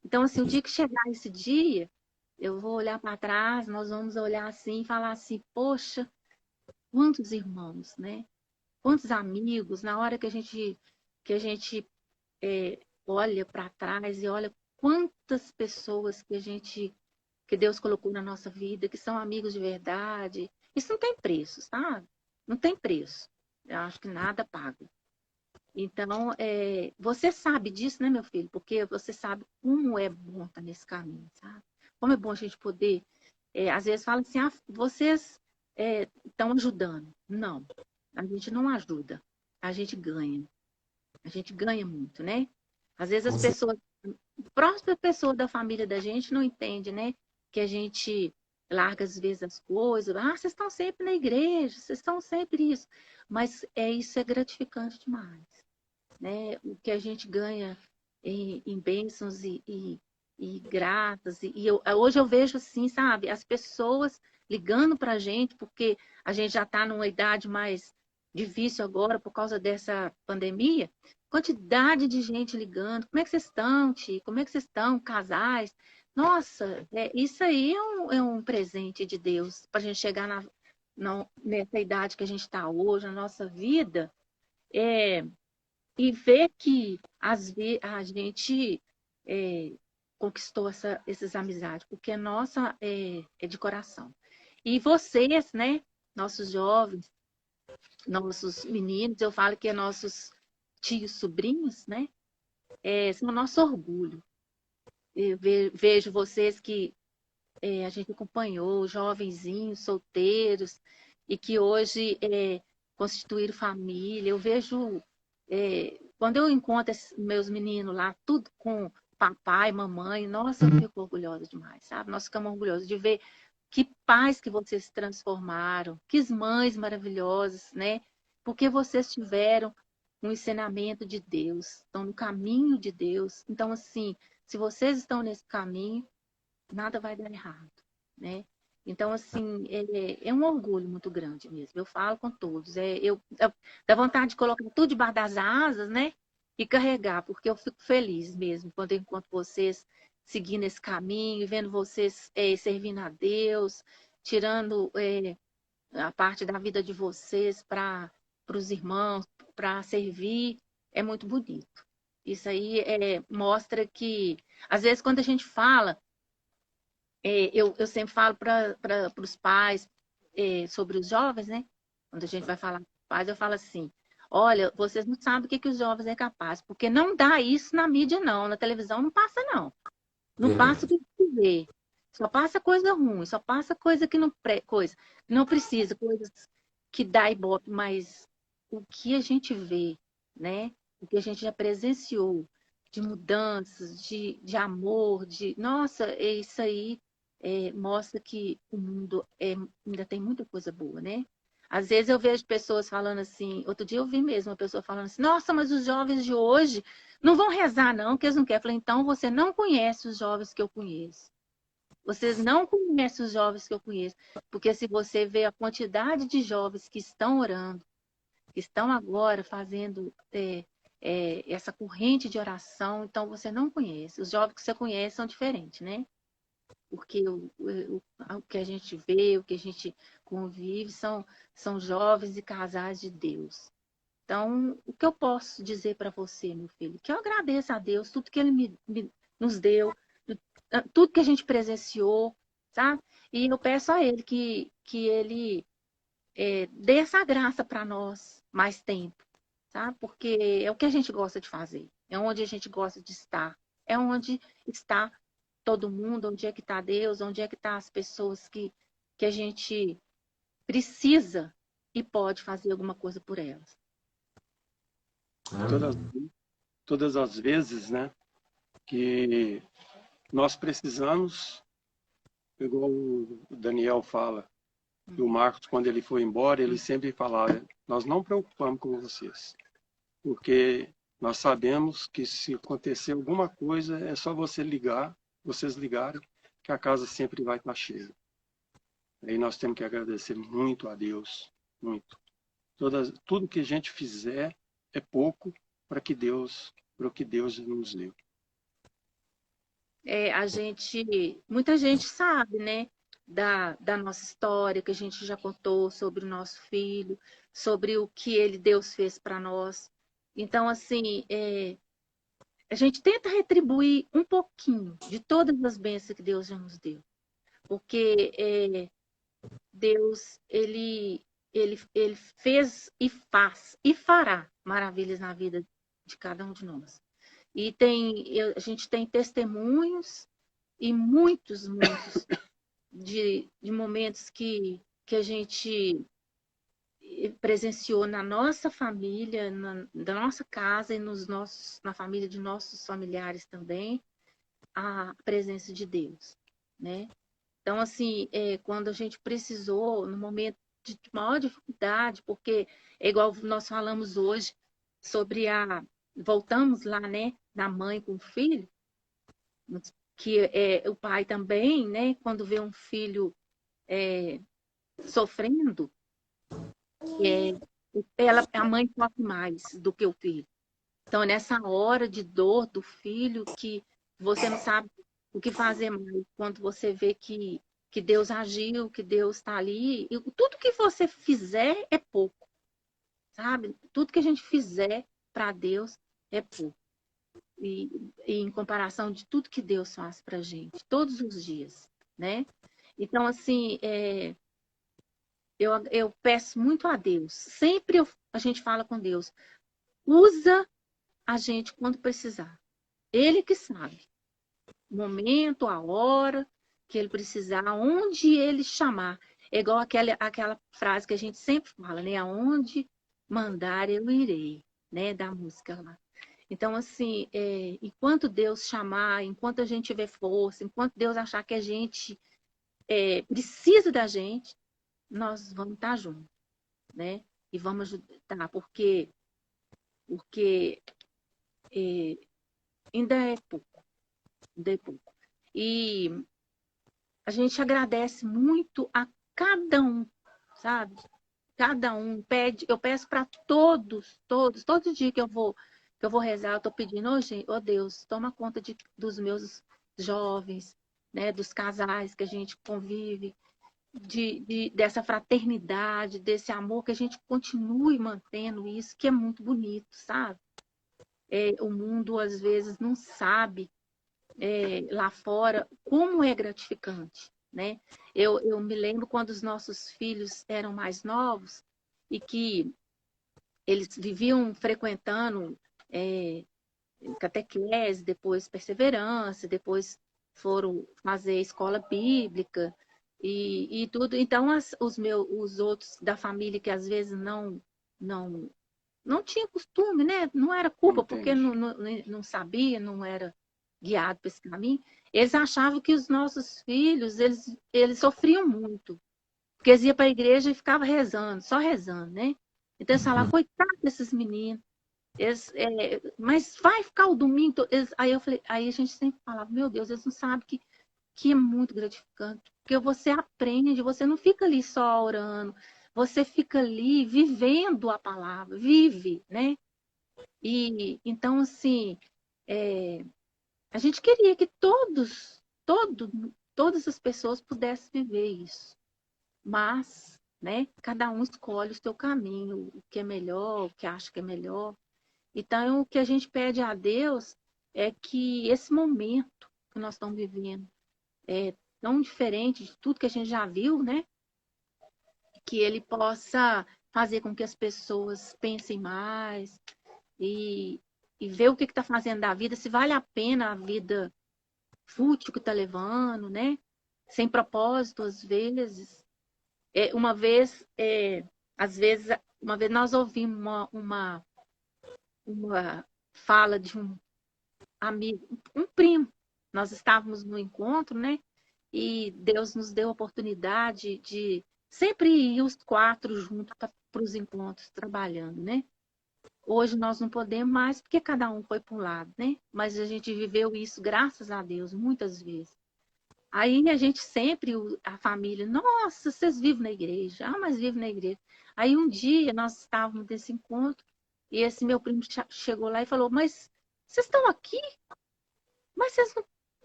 Speaker 3: Então, assim, o dia que chegar esse dia, eu vou olhar para trás, nós vamos olhar assim e falar assim, poxa, quantos irmãos, né? Quantos amigos, na hora que a gente olha para trás e olha quantas pessoas que Deus colocou na nossa vida, que são amigos de verdade. Isso não tem preço, sabe? Não tem preço. Eu acho que nada paga. Então, você sabe disso, né, meu filho? Porque você sabe como é bom estar nesse caminho, sabe? Como é bom a gente poder... às vezes fala assim, vocês estão ajudando. Não, a gente não ajuda. A gente ganha. A gente ganha muito, né? Às vezes as pessoas... A próxima pessoa da família da gente não entende, né? Que a gente larga às vezes as coisas. Vocês estão sempre na igreja, vocês estão sempre isso. Mas isso é gratificante demais, né? O que a gente ganha em bênçãos e gratas. Hoje eu vejo assim, sabe? As pessoas ligando para a gente, porque a gente já está numa idade mais difícil agora por causa dessa pandemia. Quantidade de gente ligando. Como é que vocês estão, Ti? Como é que vocês estão, casais? Nossa, isso aí é um presente de Deus para a gente chegar nessa idade que a gente está hoje, na nossa vida, e ver que às vezes a gente conquistou essas amizades, porque a nossa é de coração. E vocês, né, nossos jovens, nossos meninos, eu falo que é nossos tios, sobrinhos, né, são o nosso orgulho. Eu vejo vocês que a gente acompanhou, jovenzinhos, solteiros, e que hoje constituíram família. Eu vejo, quando eu encontro meus meninos lá, tudo com papai, mamãe, nossa, eu fico orgulhosa demais, sabe? Nós ficamos orgulhosos de ver que pais que vocês se transformaram, que mães maravilhosas, né? Porque vocês tiveram um ensinamento de Deus, estão no caminho de Deus. Então, assim, Se vocês estão nesse caminho, nada vai dar errado, né? Então, assim, é um orgulho muito grande mesmo. Eu falo com todos. Dá vontade de colocar tudo debaixo das asas, né? E carregar, porque eu fico feliz mesmo quando eu encontro vocês seguindo esse caminho, vendo vocês servindo a Deus, tirando a parte da vida de vocês para os irmãos, para servir. É muito bonito. Isso aí mostra que, às vezes, quando a gente fala, eu sempre falo para os pais sobre os jovens, né? Quando a gente vai falar com os pais, eu falo assim: olha, vocês não sabem o que os jovens é capaz, porque não dá isso na mídia, não. Na televisão não passa, não. Não passa o
Speaker 1: Verdade.
Speaker 3: que se vê. Só passa coisa ruim, só passa coisa que não precisa, coisas que dá ibope, mas o que a gente vê, né? O que a gente já presenciou de mudanças, de amor, nossa, isso aí mostra que o mundo ainda tem muita coisa boa, né? Às vezes eu vejo pessoas falando assim, outro dia eu vi mesmo uma pessoa falando assim, nossa, mas os jovens de hoje não vão rezar, não, que eles não querem. Eu falei, então você não conhece os jovens que eu conheço. Vocês não conhecem os jovens que eu conheço. Porque se você vê a quantidade de jovens que estão orando, que estão agora fazendo essa corrente de oração, então você não conhece. Os jovens que você conhece são diferentes, né? Porque o que a gente vê, o que a gente convive, são jovens e casais de Deus. Então, o que eu posso dizer para você, meu filho? Que eu agradeço a Deus, tudo que Ele nos deu, tudo que a gente presenciou, sabe? E eu peço a Ele que Ele dê essa graça para nós mais tempo, sabe? Porque é o que a gente gosta de fazer, é onde a gente gosta de estar, é onde está todo mundo, onde é que está Deus, onde é que estão as pessoas que a gente precisa e pode fazer alguma coisa por elas.
Speaker 4: Todas,
Speaker 1: Amém.
Speaker 4: todas as vezes, né, que nós precisamos, igual o Daniel fala, e o Marcos, quando ele foi embora, ele sempre falava, nós não preocupamos com vocês, porque nós sabemos que se acontecer alguma coisa, é só vocês ligarem, que a casa sempre vai estar cheia. Aí nós temos que agradecer muito a Deus, muito. Tudo que a gente fizer é pouco para o que Deus nos deu.
Speaker 3: Muita gente sabe, né, da nossa história, que a gente já contou sobre o nosso filho, sobre o que Deus fez para nós. Então, assim, a gente tenta retribuir um pouquinho de todas as bênçãos que Deus já nos deu. Porque Deus, ele fez e faz e fará maravilhas na vida de cada um de nós. E a gente tem testemunhos e muitos de momentos que a gente presenciou na nossa família, da nossa casa e na família de nossos familiares também, a presença de Deus, né? Então, assim, quando a gente precisou, no momento de maior dificuldade, porque é igual nós falamos hoje sobre voltamos lá, né, da mãe com o filho, que o pai também, né, quando vê um filho sofrendo, a mãe sofre mais do que o filho. Então, nessa hora de dor do filho, que você não sabe o que fazer mais, quando você vê que Deus agiu, que Deus está ali, e tudo que você fizer é pouco, sabe? Tudo que a gente fizer para Deus é pouco. E em comparação de tudo que Deus faz para a gente, todos os dias, né? Então, assim, eu peço muito a Deus. Sempre a gente fala com Deus. Usa a gente quando precisar. Ele que sabe. O momento, a hora que ele precisar, onde ele chamar. É igual aquela frase que a gente sempre fala, né? Aonde mandar eu irei, né? Da música lá. Então, assim, enquanto Deus chamar, enquanto a gente tiver força, enquanto Deus achar que a gente precisa da gente, nós vamos estar juntos, né? E vamos ajudar, porque ainda é pouco. Dei pouco. E a gente agradece muito a cada um, sabe? Cada um pede, eu peço para todos, todo dia que eu vou rezar, eu tô pedindo, ô Deus, toma conta dos meus jovens, né, dos casais que a gente convive, dessa fraternidade, desse amor, que a gente continue mantendo isso, que é muito bonito, sabe? O mundo às vezes não sabe lá fora como é gratificante, né? Eu me lembro quando os nossos filhos eram mais novos e que eles viviam frequentando catequese, depois perseverança, depois foram fazer escola bíblica e tudo. Então, os outros da família que às vezes não, não tinha costume, né? Não era culpa, porque
Speaker 4: Entende?
Speaker 3: não sabia, não era guiado para esse caminho. Eles achavam que os nossos filhos, eles sofriam muito. Porque eles iam para a igreja e ficavam rezando, só rezando, né? Então, eles falavam, coitado desses meninos. Mas vai ficar o domingo. Aí eu falei, aí a gente sempre falava, meu Deus, eles não sabem que é muito gratificante. Porque você aprende, você não fica ali só orando, você fica ali vivendo a palavra, vive, né? E então, assim, a gente queria que todas as pessoas pudessem viver isso. Mas, né, cada um escolhe o seu caminho, o que é melhor, o que acha que é melhor. Então, o que a gente pede a Deus é que esse momento que nós estamos vivendo é tão diferente de tudo que a gente já viu, né? Que ele possa fazer com que as pessoas pensem mais e ver o que está fazendo da vida, se vale a pena a vida fútil que está levando, né? Sem propósito, às vezes. Às vezes, uma vez nós ouvimos uma fala de um amigo, um primo. Nós estávamos no encontro, né? E Deus nos deu a oportunidade de sempre ir os quatro juntos para os encontros, trabalhando, né? Hoje nós não podemos mais, porque cada um foi para um lado, né? Mas a gente viveu isso, graças a Deus, muitas vezes. Aí a gente sempre, a família, nossa, vocês vivem na igreja. Ah, mas vivem na igreja. Aí um dia nós estávamos nesse encontro e esse meu primo chegou lá e falou, mas vocês estão aqui? Mas vocês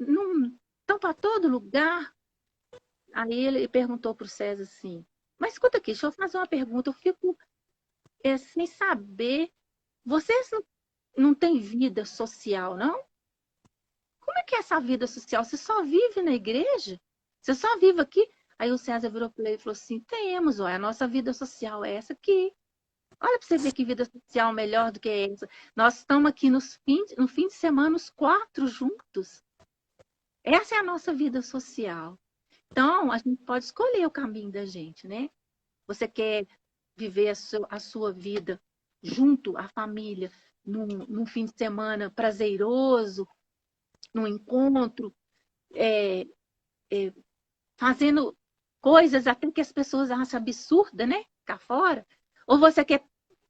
Speaker 3: não estão para todo lugar? Aí ele perguntou para o César assim, mas escuta aqui, deixa eu fazer uma pergunta. Eu fico sem saber, vocês não têm vida social, não? Como é que é essa vida social? Você só vive na igreja? Você só vive aqui? Aí o César virou para ele e falou assim, temos, ó, a nossa vida social é essa aqui. Olha para você ver que vida social melhor do que essa. Nós estamos aqui no fim de semana, os quatro juntos. Essa é a nossa vida social. Então, a gente pode escolher o caminho da gente, né? Você quer viver a sua vida junto à família, num fim de semana prazeroso, num encontro, fazendo coisas até que as pessoas acham absurda, né? Cá fora. Ou você quer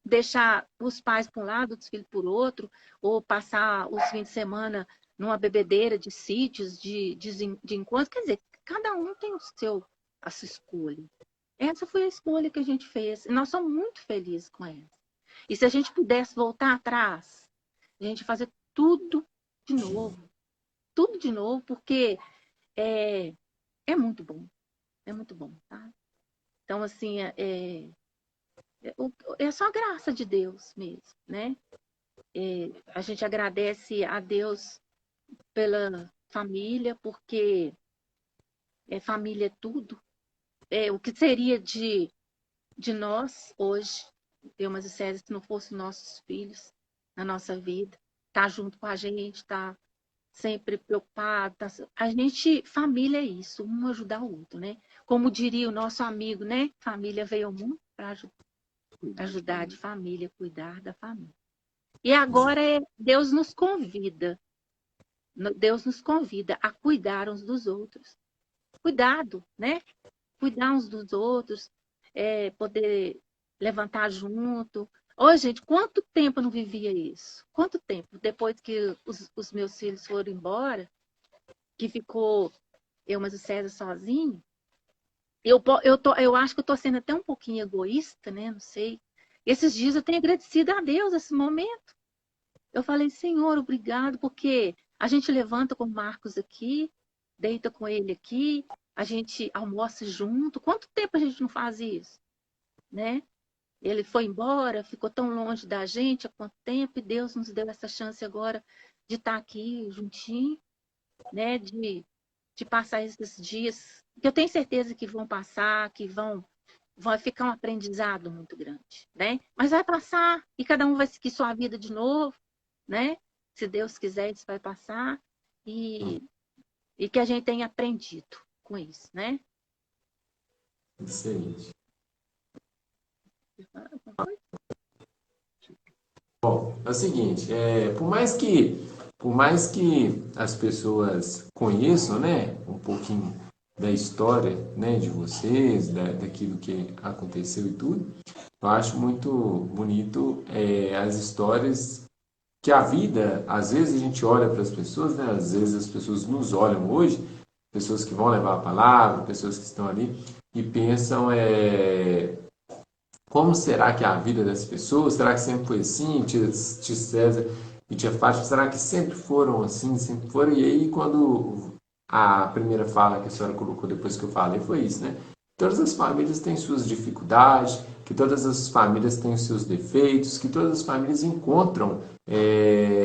Speaker 3: deixar os pais para um lado, os filhos por outro, ou passar os fins de semana numa bebedeira de sítios, de encontros. Quer dizer, cada um tem a sua escolha. Essa foi a escolha que a gente fez. E nós somos muito felizes com ela. E se a gente pudesse voltar atrás, a gente fazer tudo de novo. Tudo de novo, porque é muito bom. É muito bom, tá? Então, assim, é só a graça de Deus mesmo, né? A gente agradece a Deus pela família, porque família é tudo. O que seria de nós hoje, eu, mas e César, se não fossem nossos filhos na nossa vida, tá junto com a gente, tá sempre preocupado. A gente, família é isso, um ajudar o outro, né? Como diria o nosso amigo, né? Família veio ao mundo para ajudar de família, cuidar da família. E agora Deus nos convida a cuidar uns dos outros. Cuidado, né? Cuidar uns dos outros, poder levantar junto. Ô, gente, quanto tempo eu não vivia isso? Quanto tempo? Depois que os meus filhos foram embora, que ficou eu, mas o César sozinho, eu acho que eu tô sendo até um pouquinho egoísta, né? Não sei. Esses dias eu tenho agradecido a Deus esse momento. Eu falei, Senhor, obrigado, porque a gente levanta com o Marcos aqui, deita com ele aqui, a gente almoça junto. Quanto tempo a gente não faz isso, né? Ele foi embora, ficou tão longe da gente há quanto tempo, e Deus nos deu essa chance agora de estar aqui juntinho, né? De passar esses dias, que eu tenho certeza que vão passar, que vai ficar um aprendizado muito grande, né? Mas vai passar, e cada um vai seguir sua vida de novo, né? Se Deus quiser, isso vai passar, e que a gente tenha aprendido com isso, né?
Speaker 1: Excelente. Bom, é o seguinte, por mais que as pessoas conheçam, né, um pouquinho da história, né, de vocês, daquilo que aconteceu e tudo, eu acho muito bonito as histórias que a vida, às vezes a gente olha para as pessoas, né, às vezes as pessoas nos olham hoje, pessoas que vão levar a palavra, pessoas que estão ali e pensam como será que é a vida das pessoas? Será que sempre foi assim? Tia César e tia Fátima, será que sempre foram assim? Sempre foram? E aí, quando a primeira fala que a senhora colocou depois que eu falei foi isso, né? Todas as famílias têm suas dificuldades, que todas as famílias têm os seus defeitos, que todas as famílias encontram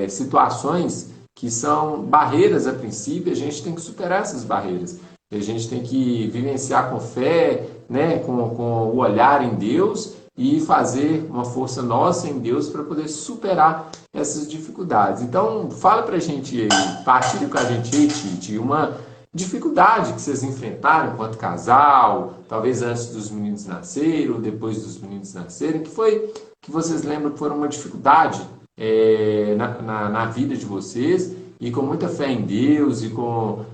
Speaker 1: situações que são barreiras a princípio, e a gente tem que superar essas barreiras. E a gente tem que vivenciar com fé, né, com o olhar em Deus e fazer uma força nossa em Deus para poder superar essas dificuldades. Então, fala para a gente aí, partilha com a gente aí, Titi, uma dificuldade que vocês enfrentaram enquanto casal, talvez antes dos meninos nascerem ou depois dos meninos nascerem, que foi que vocês lembram que foi uma dificuldade na vida de vocês e com muita fé em Deus e com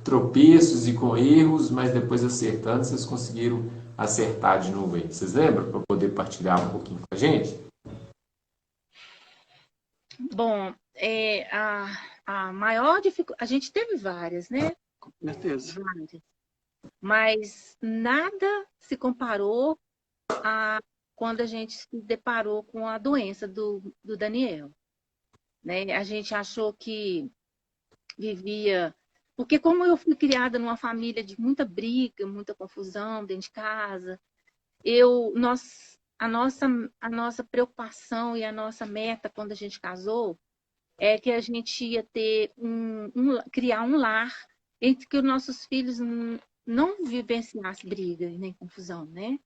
Speaker 1: tropeços e com erros, mas depois acertando, vocês conseguiram acertar de novo aí. Vocês lembram? Para poder partilhar um pouquinho com a gente?
Speaker 3: Bom, a maior dificuldade... A gente teve várias, né?
Speaker 4: Com certeza.
Speaker 3: Várias. Mas nada se comparou a quando a gente se deparou com a doença do Daniel. Né? A gente achou que vivia... Porque como eu fui criada numa família de muita briga, muita confusão dentro de casa, a nossa preocupação e a nossa meta quando a gente casou é que a gente ia ter criar um lar entre que os nossos filhos não vivenciassem briga e nem confusão, né?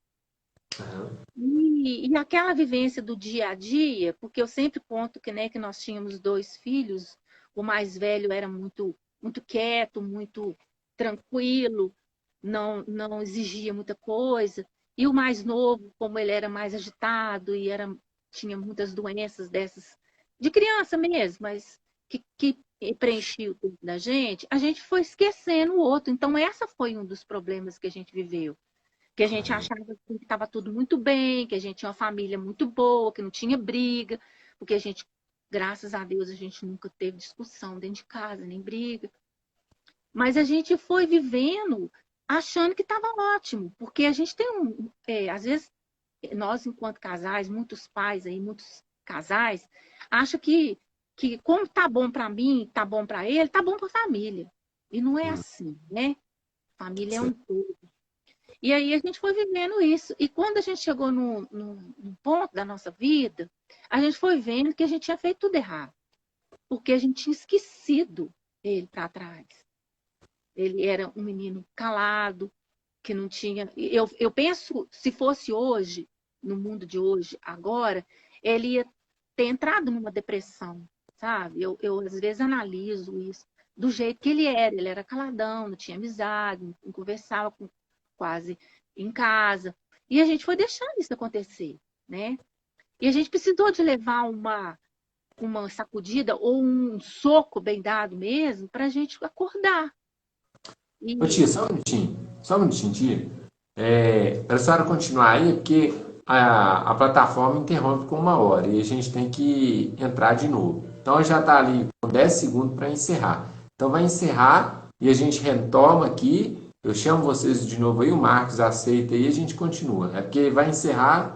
Speaker 3: E aquela vivência do dia a dia, porque eu sempre conto que, né, que nós tínhamos 2 filhos, o mais velho era muito quieto, muito tranquilo, não exigia muita coisa. E o mais novo, como ele era mais agitado e tinha muitas doenças dessas, de criança mesmo, mas que preenchia o tempo da gente, a gente foi esquecendo o outro. Então, essa foi um dos problemas que a gente viveu. Que a gente achava que estava tudo muito bem, que a gente tinha uma família muito boa, que não tinha briga, porque a gente, graças a Deus, a gente nunca teve discussão dentro de casa, nem briga. Mas a gente foi vivendo achando que estava ótimo, porque a gente tem às vezes, nós enquanto casais, muitos pais aí, muitos casais, acham que como tá bom para mim, tá bom para ele, tá bom para a família. E não é assim, né? Família é um todo. E aí a gente foi vivendo isso. E quando a gente chegou num ponto da nossa vida, a gente foi vendo que a gente tinha feito tudo errado. Porque a gente tinha esquecido ele para trás. Ele era um menino calado, que não tinha... Eu penso, se fosse hoje, no mundo de hoje, agora, ele ia ter entrado numa depressão, sabe? Eu às vezes analiso isso. Do jeito que ele era caladão, não tinha amizade, não conversava quase em casa. E a gente foi deixando isso acontecer, né? E a gente precisou de levar uma sacudida ou um soco bem dado mesmo para a gente acordar.
Speaker 1: Ô, tia, só um minutinho, tia. Para a senhora continuar aí, porque a plataforma interrompe com 1 hora e a gente tem que entrar de novo. Então já está ali com 10 segundos para encerrar. Então vai encerrar e a gente retoma aqui. Eu chamo vocês de novo aí, o Marcos aceita aí e a gente continua. É porque vai encerrar